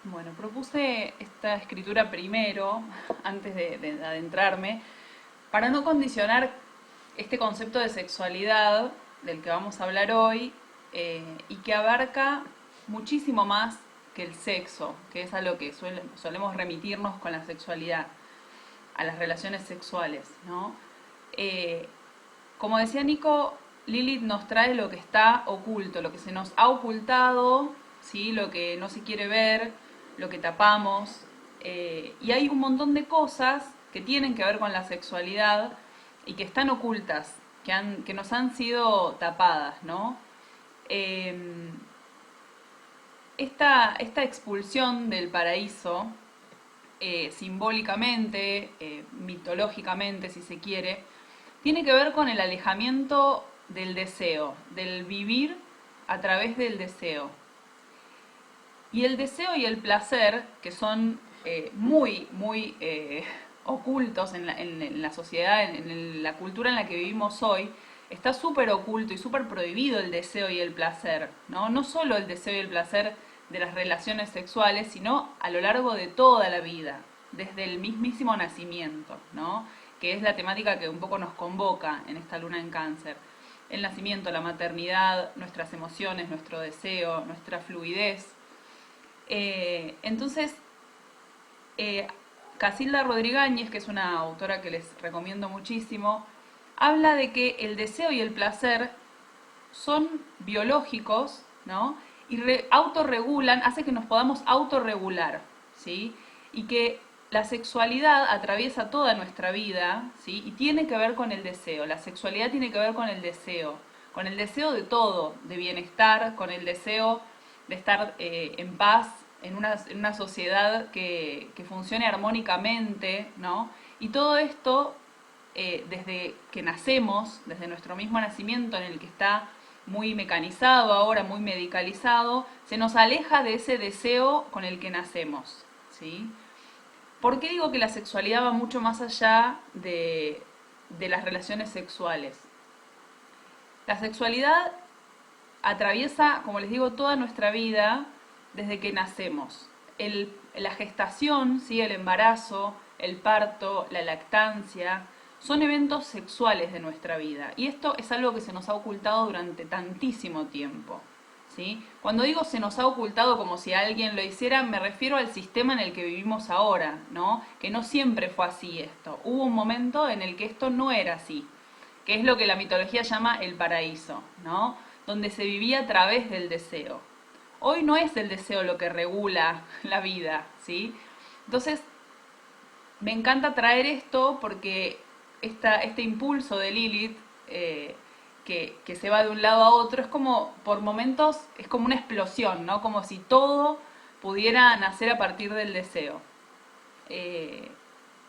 Bueno, propuse esta escritura primero, antes de adentrarme, para no condicionar este concepto de sexualidad del que vamos a hablar hoy y que abarca muchísimo más que el sexo, que es a lo que solemos remitirnos con la sexualidad, a las relaciones sexuales, ¿no? Como decía Nico, Lilith nos trae lo que está oculto, lo que se nos ha ocultado, ¿sí? Lo que no se quiere ver, lo que tapamos, y hay un montón de cosas que tienen que ver con la sexualidad y que están ocultas, que nos han sido tapadas, ¿no? Esta expulsión del paraíso, simbólicamente, mitológicamente, si se quiere, tiene que ver con el alejamiento del deseo, del vivir a través del deseo. Y el deseo y el placer, que son muy ocultos en la sociedad, en la cultura en la que vivimos hoy, está súper oculto y súper prohibido el deseo y el placer, ¿no? No solo el deseo y el placer de las relaciones sexuales, sino a lo largo de toda la vida, desde el mismísimo nacimiento, ¿no? Que es la temática que un poco nos convoca en esta luna en Cáncer. El nacimiento, la maternidad, nuestras emociones, nuestro deseo, nuestra fluidez. Entonces, Casilda Rodríguez, que es una autora que les recomiendo muchísimo, habla de que el deseo y el placer son biológicos, ¿no? Y autorregulan, hace que nos podamos autorregular, ¿sí? Y que la sexualidad atraviesa toda nuestra vida, ¿sí? Y tiene que ver con el deseo. La sexualidad tiene que ver con el deseo de todo, de bienestar, con el deseo de estar en paz, en una sociedad que funcione armónicamente, ¿no? Y todo esto, desde que nacemos, desde nuestro mismo nacimiento en el que está muy mecanizado ahora, muy medicalizado, se nos aleja de ese deseo con el que nacemos, ¿sí? ¿Por qué digo que la sexualidad va mucho más allá de las relaciones sexuales? La sexualidad atraviesa, como les digo, toda nuestra vida desde que nacemos. La gestación, ¿sí? El embarazo, el parto, la lactancia, son eventos sexuales de nuestra vida. Y esto es algo que se nos ha ocultado durante tantísimo tiempo, ¿sí? Cuando digo se nos ha ocultado como si alguien lo hiciera, me refiero al sistema en el que vivimos ahora, ¿no? Que no siempre fue así esto. Hubo un momento en el que esto no era así, que es lo que la mitología llama el paraíso, ¿no? Donde se vivía a través del deseo. Hoy no es el deseo lo que regula la vida, ¿sí? Entonces, me encanta traer esto porque este impulso de Lilith, que se va de un lado a otro, es como, por momentos, es como una explosión, ¿no? Como si todo pudiera nacer a partir del deseo.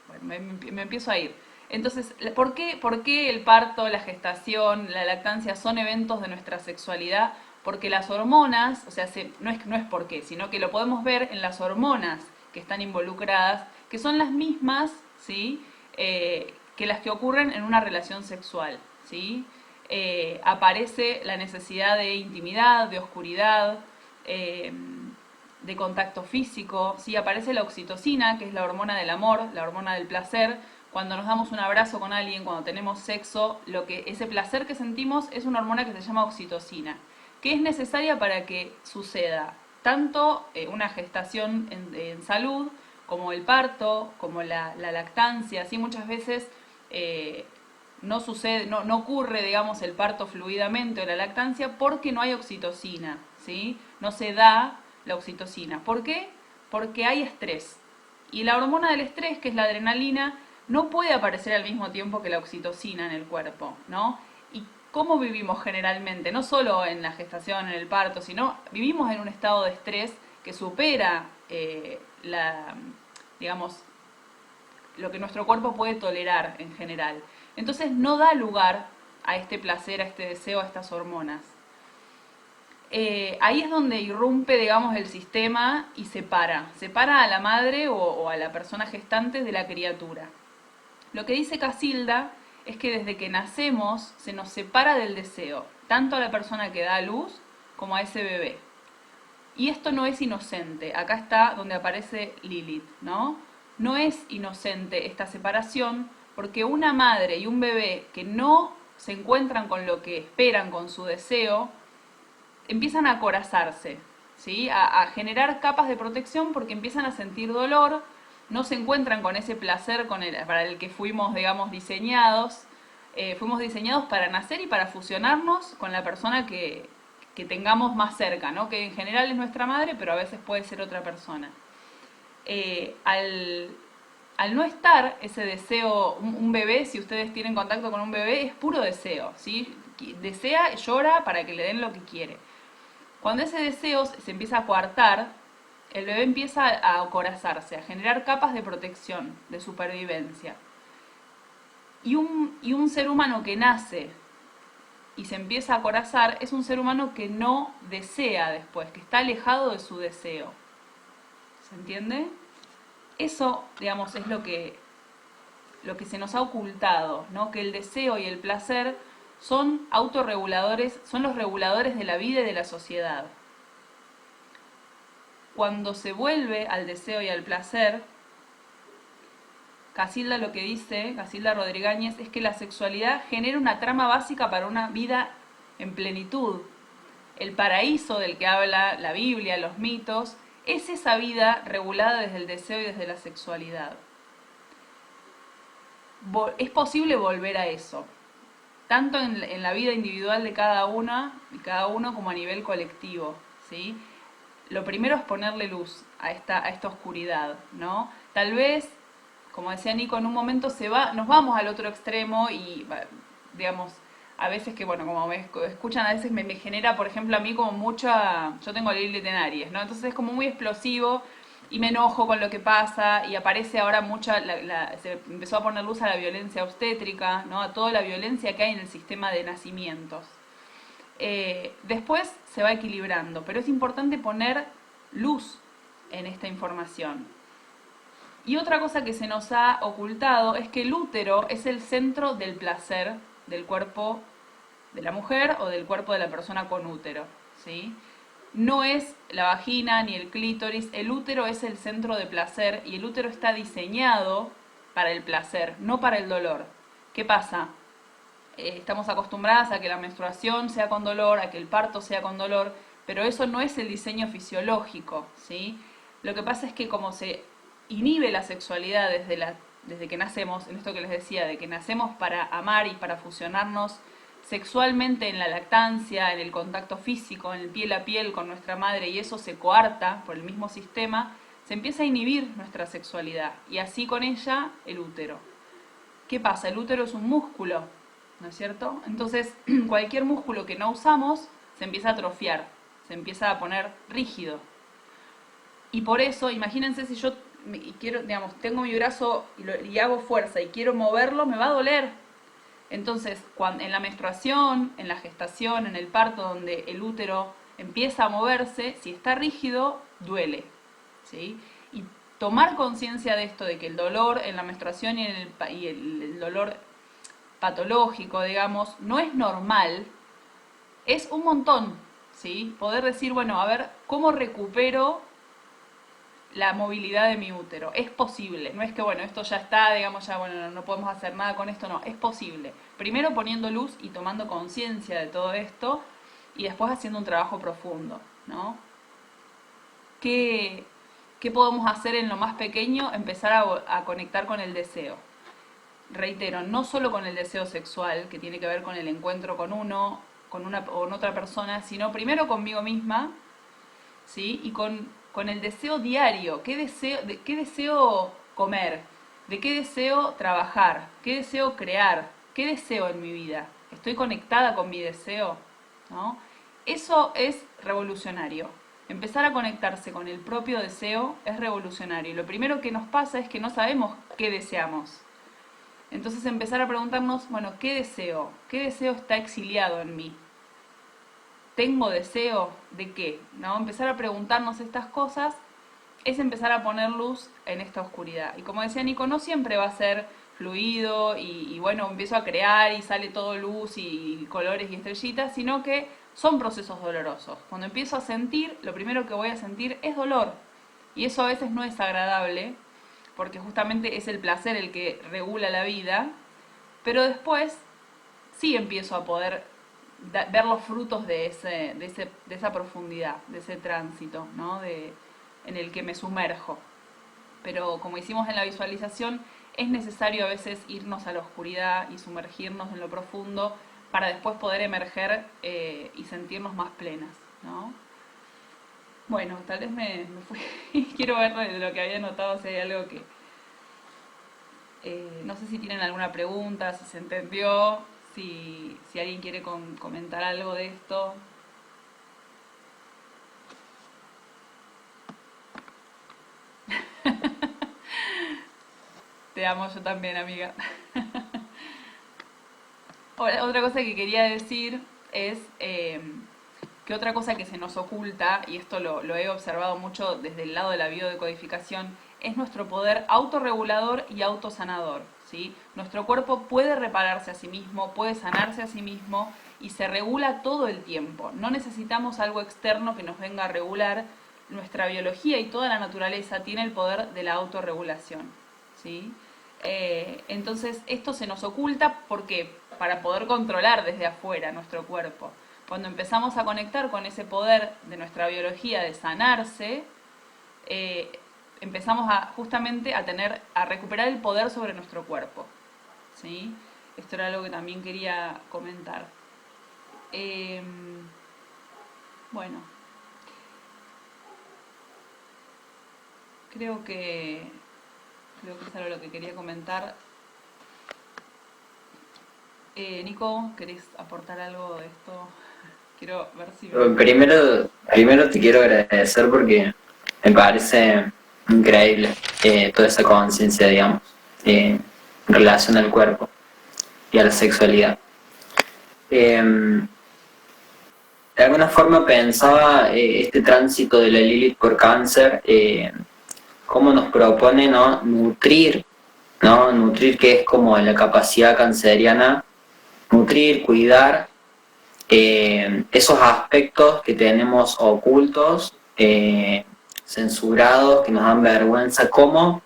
Bueno, me empiezo a ir. Entonces, ¿por qué el parto, la gestación, la lactancia son eventos de nuestra sexualidad? Porque las hormonas, o sea, no es por qué, sino que lo podemos ver en las hormonas que están involucradas, que son las mismas, ¿sí? Que las que ocurren en una relación sexual, ¿sí? aparece la necesidad de intimidad, de oscuridad, de contacto físico, ¿sí? Aparece la oxitocina, que es la hormona del amor, la hormona del placer. Cuando nos damos un abrazo con alguien, cuando tenemos sexo, ese placer que sentimos es una hormona que se llama oxitocina, que es necesaria para que suceda tanto una gestación en salud, como el parto, como la lactancia. ¿Sí? Muchas veces no sucede, no ocurre, digamos, el parto fluidamente o la lactancia porque no hay oxitocina, ¿sí? No se da la oxitocina. ¿Por qué? Porque hay estrés. Y la hormona del estrés, que es la adrenalina, no puede aparecer al mismo tiempo que la oxitocina en el cuerpo, ¿no? ¿Y cómo vivimos generalmente? No solo en la gestación, en el parto, sino vivimos en un estado de estrés que supera digamos, lo que nuestro cuerpo puede tolerar en general. Entonces no da lugar a este placer, a este deseo, a estas hormonas. Ahí es donde irrumpe, digamos, el sistema y separa a la madre o a la persona gestante de la criatura. Lo que dice Casilda es que desde que nacemos se nos separa del deseo, tanto a la persona que da a luz como a ese bebé. Y esto no es inocente, acá está donde aparece Lilith, ¿no? No es inocente esta separación porque una madre y un bebé que no se encuentran con lo que esperan, con su deseo, empiezan a acorazarse, ¿sí? A generar capas de protección porque empiezan a sentir dolor, no se encuentran con ese placer para el que fuimos, digamos, diseñados. Fuimos diseñados para nacer y para fusionarnos con la persona que tengamos más cerca, ¿no? Que en general es nuestra madre, pero a veces puede ser otra persona. Al no estar ese deseo, un bebé, si ustedes tienen contacto con un bebé, es puro deseo, ¿sí? Desea, llora para que le den lo que quiere. Cuando ese deseo se empieza a coartar, el bebé empieza a acorazarse, a generar capas de protección, de supervivencia. Y un ser humano que nace y se empieza a acorazar es un ser humano que no desea después, que está alejado de su deseo. ¿Se entiende? Eso, digamos, es lo que se nos ha ocultado, ¿no? Que el deseo y el placer son autorreguladores, son los reguladores de la vida y de la sociedad. Cuando se vuelve al deseo y al placer, Casilda lo que dice, Casilda Rodríguez, es que la sexualidad genera una trama básica para una vida en plenitud. El paraíso del que habla la Biblia, los mitos, es esa vida regulada desde el deseo y desde la sexualidad. Es posible volver a eso, tanto en la vida individual de cada una y cada uno como a nivel colectivo, ¿sí? Lo primero es ponerle luz a esta oscuridad, ¿no? Tal vez, como decía Nico, en un momento nos vamos al otro extremo y, digamos, a veces que, bueno, como me escuchan, a veces me genera, por ejemplo, a mí como yo tengo Lilith en Aries, ¿no? Entonces es como muy explosivo y me enojo con lo que pasa y aparece ahora se empezó a poner luz a la violencia obstétrica, ¿no? A toda la violencia que hay en el sistema de nacimientos. Después se va equilibrando, pero es importante poner luz en esta información. Y otra cosa que se nos ha ocultado es que el útero es el centro del placer del cuerpo de la mujer o del cuerpo de la persona con útero, ¿sí? No es la vagina ni el clítoris, el útero es el centro de placer y el útero está diseñado para el placer, no para el dolor. ¿Qué pasa? Estamos acostumbradas a que la menstruación sea con dolor, a que el parto sea con dolor, pero eso no es el diseño fisiológico, ¿sí? Lo que pasa es que como se inhibe la sexualidad desde que nacemos, en esto que les decía, de que nacemos para amar y para fusionarnos sexualmente en la lactancia, en el contacto físico, en el piel a piel con nuestra madre, y eso se coarta por el mismo sistema, se empieza a inhibir nuestra sexualidad, y así con ella el útero. ¿Qué pasa? El útero es un músculo, ¿no es cierto? Entonces, cualquier músculo que no usamos se empieza a atrofiar, se empieza a poner rígido. Y por eso, imagínense si yo quiero, digamos, tengo mi brazo y hago fuerza y quiero moverlo, me va a doler. Entonces, en la menstruación, en la gestación, en el parto, donde el útero empieza a moverse, si está rígido, duele, ¿sí? Y tomar conciencia de esto, de que el dolor en la menstruación y el dolor patológico, digamos, no es normal, es un montón, ¿sí? Poder decir, bueno, a ver, ¿cómo recupero la movilidad de mi útero? Es posible, no es que, bueno, esto ya está, digamos, ya, bueno, no podemos hacer nada con esto, no, es posible. Primero poniendo luz y tomando conciencia de todo esto, y después haciendo un trabajo profundo, ¿no? ¿Qué podemos hacer en lo más pequeño? Empezar a conectar con el deseo. Reitero, no solo con el deseo sexual, que tiene que ver con el encuentro con uno, con otra persona, sino primero conmigo misma, ¿sí? Y con el deseo diario. ¿Qué deseo comer? ¿De qué deseo trabajar? ¿Qué deseo crear? ¿Qué deseo en mi vida? ¿Estoy conectada con mi deseo? ¿No? Eso es revolucionario. Empezar a conectarse con el propio deseo es revolucionario. Y lo primero que nos pasa es que no sabemos qué deseamos. Entonces empezar a preguntarnos, bueno, ¿qué deseo? ¿Qué deseo está exiliado en mí? ¿Tengo deseo de qué? ¿No? Empezar a preguntarnos estas cosas es empezar a poner luz en esta oscuridad. Y como decía Nico, no siempre va a ser fluido y bueno, empiezo a crear y sale todo luz y colores y estrellitas, sino que son procesos dolorosos. Cuando empiezo a sentir, lo primero que voy a sentir es dolor. Y eso a veces no es agradable, porque justamente es el placer el que regula la vida, pero después sí empiezo a poder ver los frutos de esa profundidad, de ese tránsito, ¿no? En el que me sumerjo. Pero como hicimos en la visualización, es necesario a veces irnos a la oscuridad y sumergirnos en lo profundo para después poder emerger y sentirnos más plenas, ¿no? Bueno, tal vez me fui. Quiero ver de lo que había notado si hay algo que... no sé si tienen alguna pregunta, si se entendió, si alguien quiere comentar algo de esto. Te amo, yo también, amiga. Otra cosa que quería decir es que otra cosa que se nos oculta, y esto lo he observado mucho desde el lado de la biodecodificación, es nuestro poder autorregulador y autosanador, ¿sí? Nuestro cuerpo puede repararse a sí mismo, puede sanarse a sí mismo y se regula todo el tiempo. No necesitamos algo externo que nos venga a regular. Nuestra biología y toda la naturaleza tiene el poder de la autorregulación, ¿sí? Entonces esto se nos oculta porque para poder controlar desde afuera nuestro cuerpo. Cuando empezamos a conectar con ese poder de nuestra biología de sanarse, empezamos justamente a recuperar el poder sobre nuestro cuerpo, ¿sí? Esto era algo que también quería comentar. Bueno, creo que es algo lo que quería comentar. Nico, ¿querés aportar algo de esto? Quiero ver si... Primero te quiero agradecer porque me parece increíble toda esa conciencia, digamos, en relación al cuerpo y a la sexualidad. De alguna forma pensaba este tránsito de la Lilith por Cáncer, cómo nos propone, ¿no? Nutrir, que es como la capacidad canceriana, nutrir, cuidar esos aspectos que tenemos ocultos, censurados, que nos dan vergüenza, cómo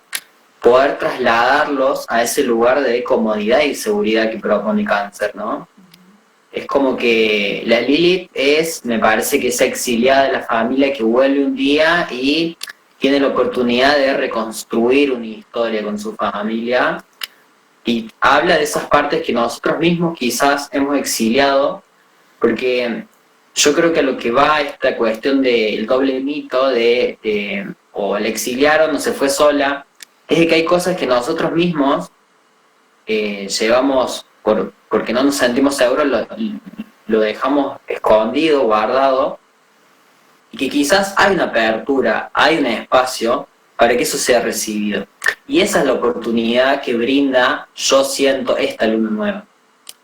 poder trasladarlos a ese lugar de comodidad y seguridad que propone Cáncer, ¿no? Es como que la Lilith me parece que es exiliada de la familia que vuelve un día y tiene la oportunidad de reconstruir una historia con su familia y habla de esas partes que nosotros mismos quizás hemos exiliado, porque yo creo que a lo que va esta cuestión del doble mito de o la exiliaron o se fue sola, es de que hay cosas que nosotros mismos llevamos porque no nos sentimos seguros, lo dejamos escondido, guardado, y que quizás hay una apertura, hay un espacio para que eso sea recibido. Y esa es la oportunidad que brinda, yo siento, esta luna nueva,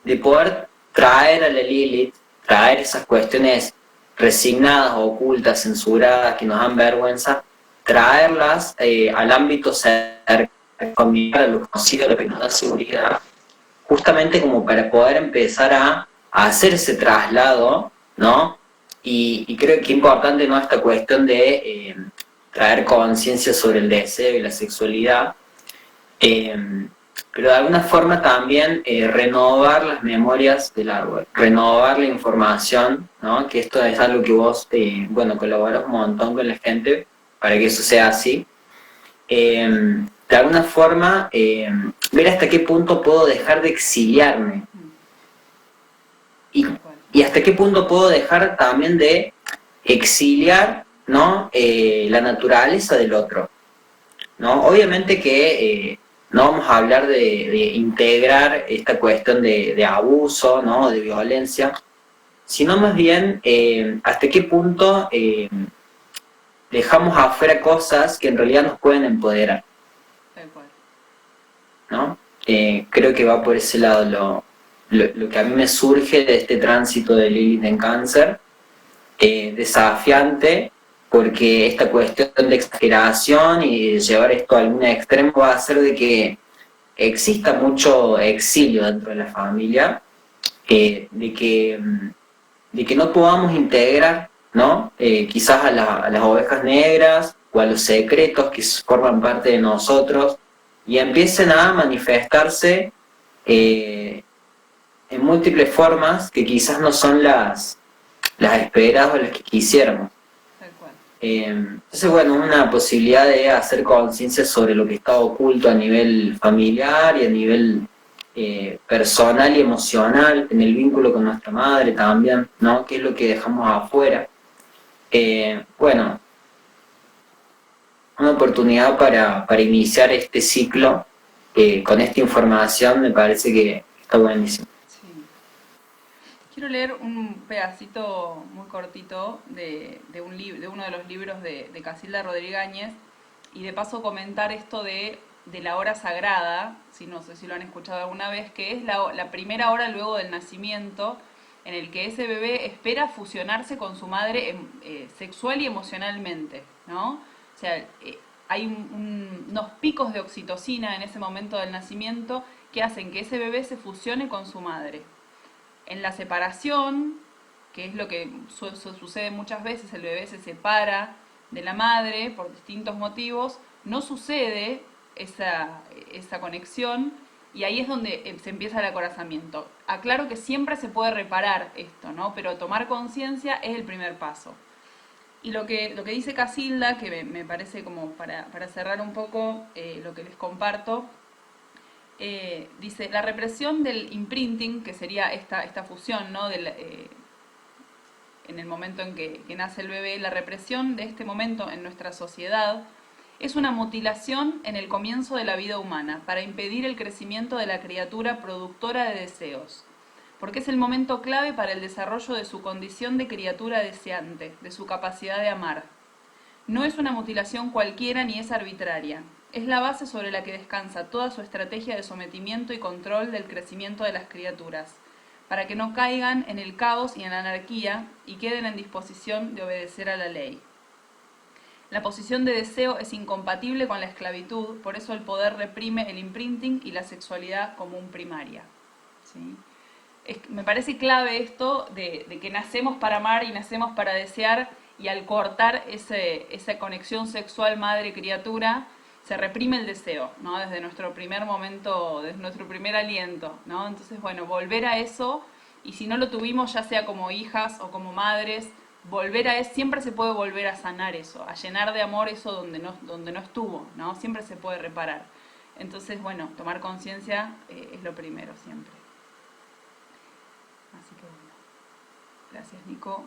de poder traer a la Lilith, traer esas cuestiones resignadas, ocultas, censuradas, que nos dan vergüenza, traerlas al ámbito cercano, a lo conocido, a lo que nos da seguridad, justamente como para poder empezar a hacer ese traslado, ¿no? Y creo que es importante, ¿no?, esta cuestión de traer conciencia sobre el deseo y la sexualidad, pero de alguna forma también renovar las memorias del árbol, renovar la información, ¿no? Que esto es algo que vos, bueno, colaborás un montón con la gente para que eso sea así. De alguna forma, ver hasta qué punto puedo dejar de exiliarme y, y hasta qué punto puedo dejar también de exiliar, ¿no?, la naturaleza del otro, ¿no? Obviamente que no vamos a hablar de integrar esta cuestión de abuso, ¿no?, de violencia, sino más bien hasta qué punto dejamos afuera cosas que en realidad nos pueden empoderar, Tal cual. ¿no? Creo que va por ese lado lo que a mí me surge de este tránsito de Lilith en Cáncer, desafiante, porque esta cuestión de exageración y de llevar esto a algún extremo va a hacer de que exista mucho exilio dentro de la familia, de que no podamos integrar, ¿no?, quizás a las ovejas negras o a los secretos que forman parte de nosotros y empiecen a manifestarse en múltiples formas que quizás no son las esperadas o las que quisiéramos. Tal cual. Entonces, bueno, una posibilidad de hacer conciencia sobre lo que está oculto a nivel familiar y a nivel personal y emocional, en el vínculo con nuestra madre también, ¿no? ¿Qué es lo que dejamos afuera? Bueno, una oportunidad para iniciar este ciclo con esta información me parece que está buenísimo. Sí. Quiero leer un pedacito muy cortito de uno de los libros de Casilda Rodríguez y de paso comentar esto de la hora sagrada, si no sé si lo han escuchado alguna vez, que es la primera hora luego del nacimiento en el que ese bebé espera fusionarse con su madre sexual y emocionalmente, ¿no? O sea, hay unos picos de oxitocina en ese momento del nacimiento que hacen que ese bebé se fusione con su madre. En la separación, que es lo que sucede muchas veces, el bebé se separa de la madre por distintos motivos, no sucede esa conexión y ahí es donde se empieza el acorazamiento. Aclaro que siempre se puede reparar esto, ¿no? Pero tomar conciencia es el primer paso. Y lo que dice Casilda, que me parece como para cerrar un poco lo que les comparto, dice, la represión del imprinting, que sería esta fusión, ¿no?, en el momento en que nace el bebé, la represión de este momento en nuestra sociedad es una mutilación en el comienzo de la vida humana para impedir el crecimiento de la criatura productora de deseos, porque es el momento clave para el desarrollo de su condición de criatura deseante, de su capacidad de amar. No es una mutilación cualquiera ni es arbitraria. Es la base sobre la que descansa toda su estrategia de sometimiento y control del crecimiento de las criaturas, para que no caigan en el caos y en la anarquía y queden en disposición de obedecer a la ley. La posición de deseo es incompatible con la esclavitud, por eso el poder reprime el imprinting y la sexualidad común primaria. ¿Sí? Me parece clave esto de que nacemos para amar y nacemos para desear, y al cortar esa conexión sexual madre-criatura, se reprime el deseo, ¿no?, desde nuestro primer momento, desde nuestro primer aliento, ¿no? Entonces, bueno, volver a eso, y si no lo tuvimos, ya sea como hijas o como madres, volver a eso, siempre se puede volver a sanar eso, a llenar de amor eso donde no estuvo, ¿no? Siempre se puede reparar. Entonces, bueno, tomar conciencia es lo primero siempre. Así que bueno, gracias Nico.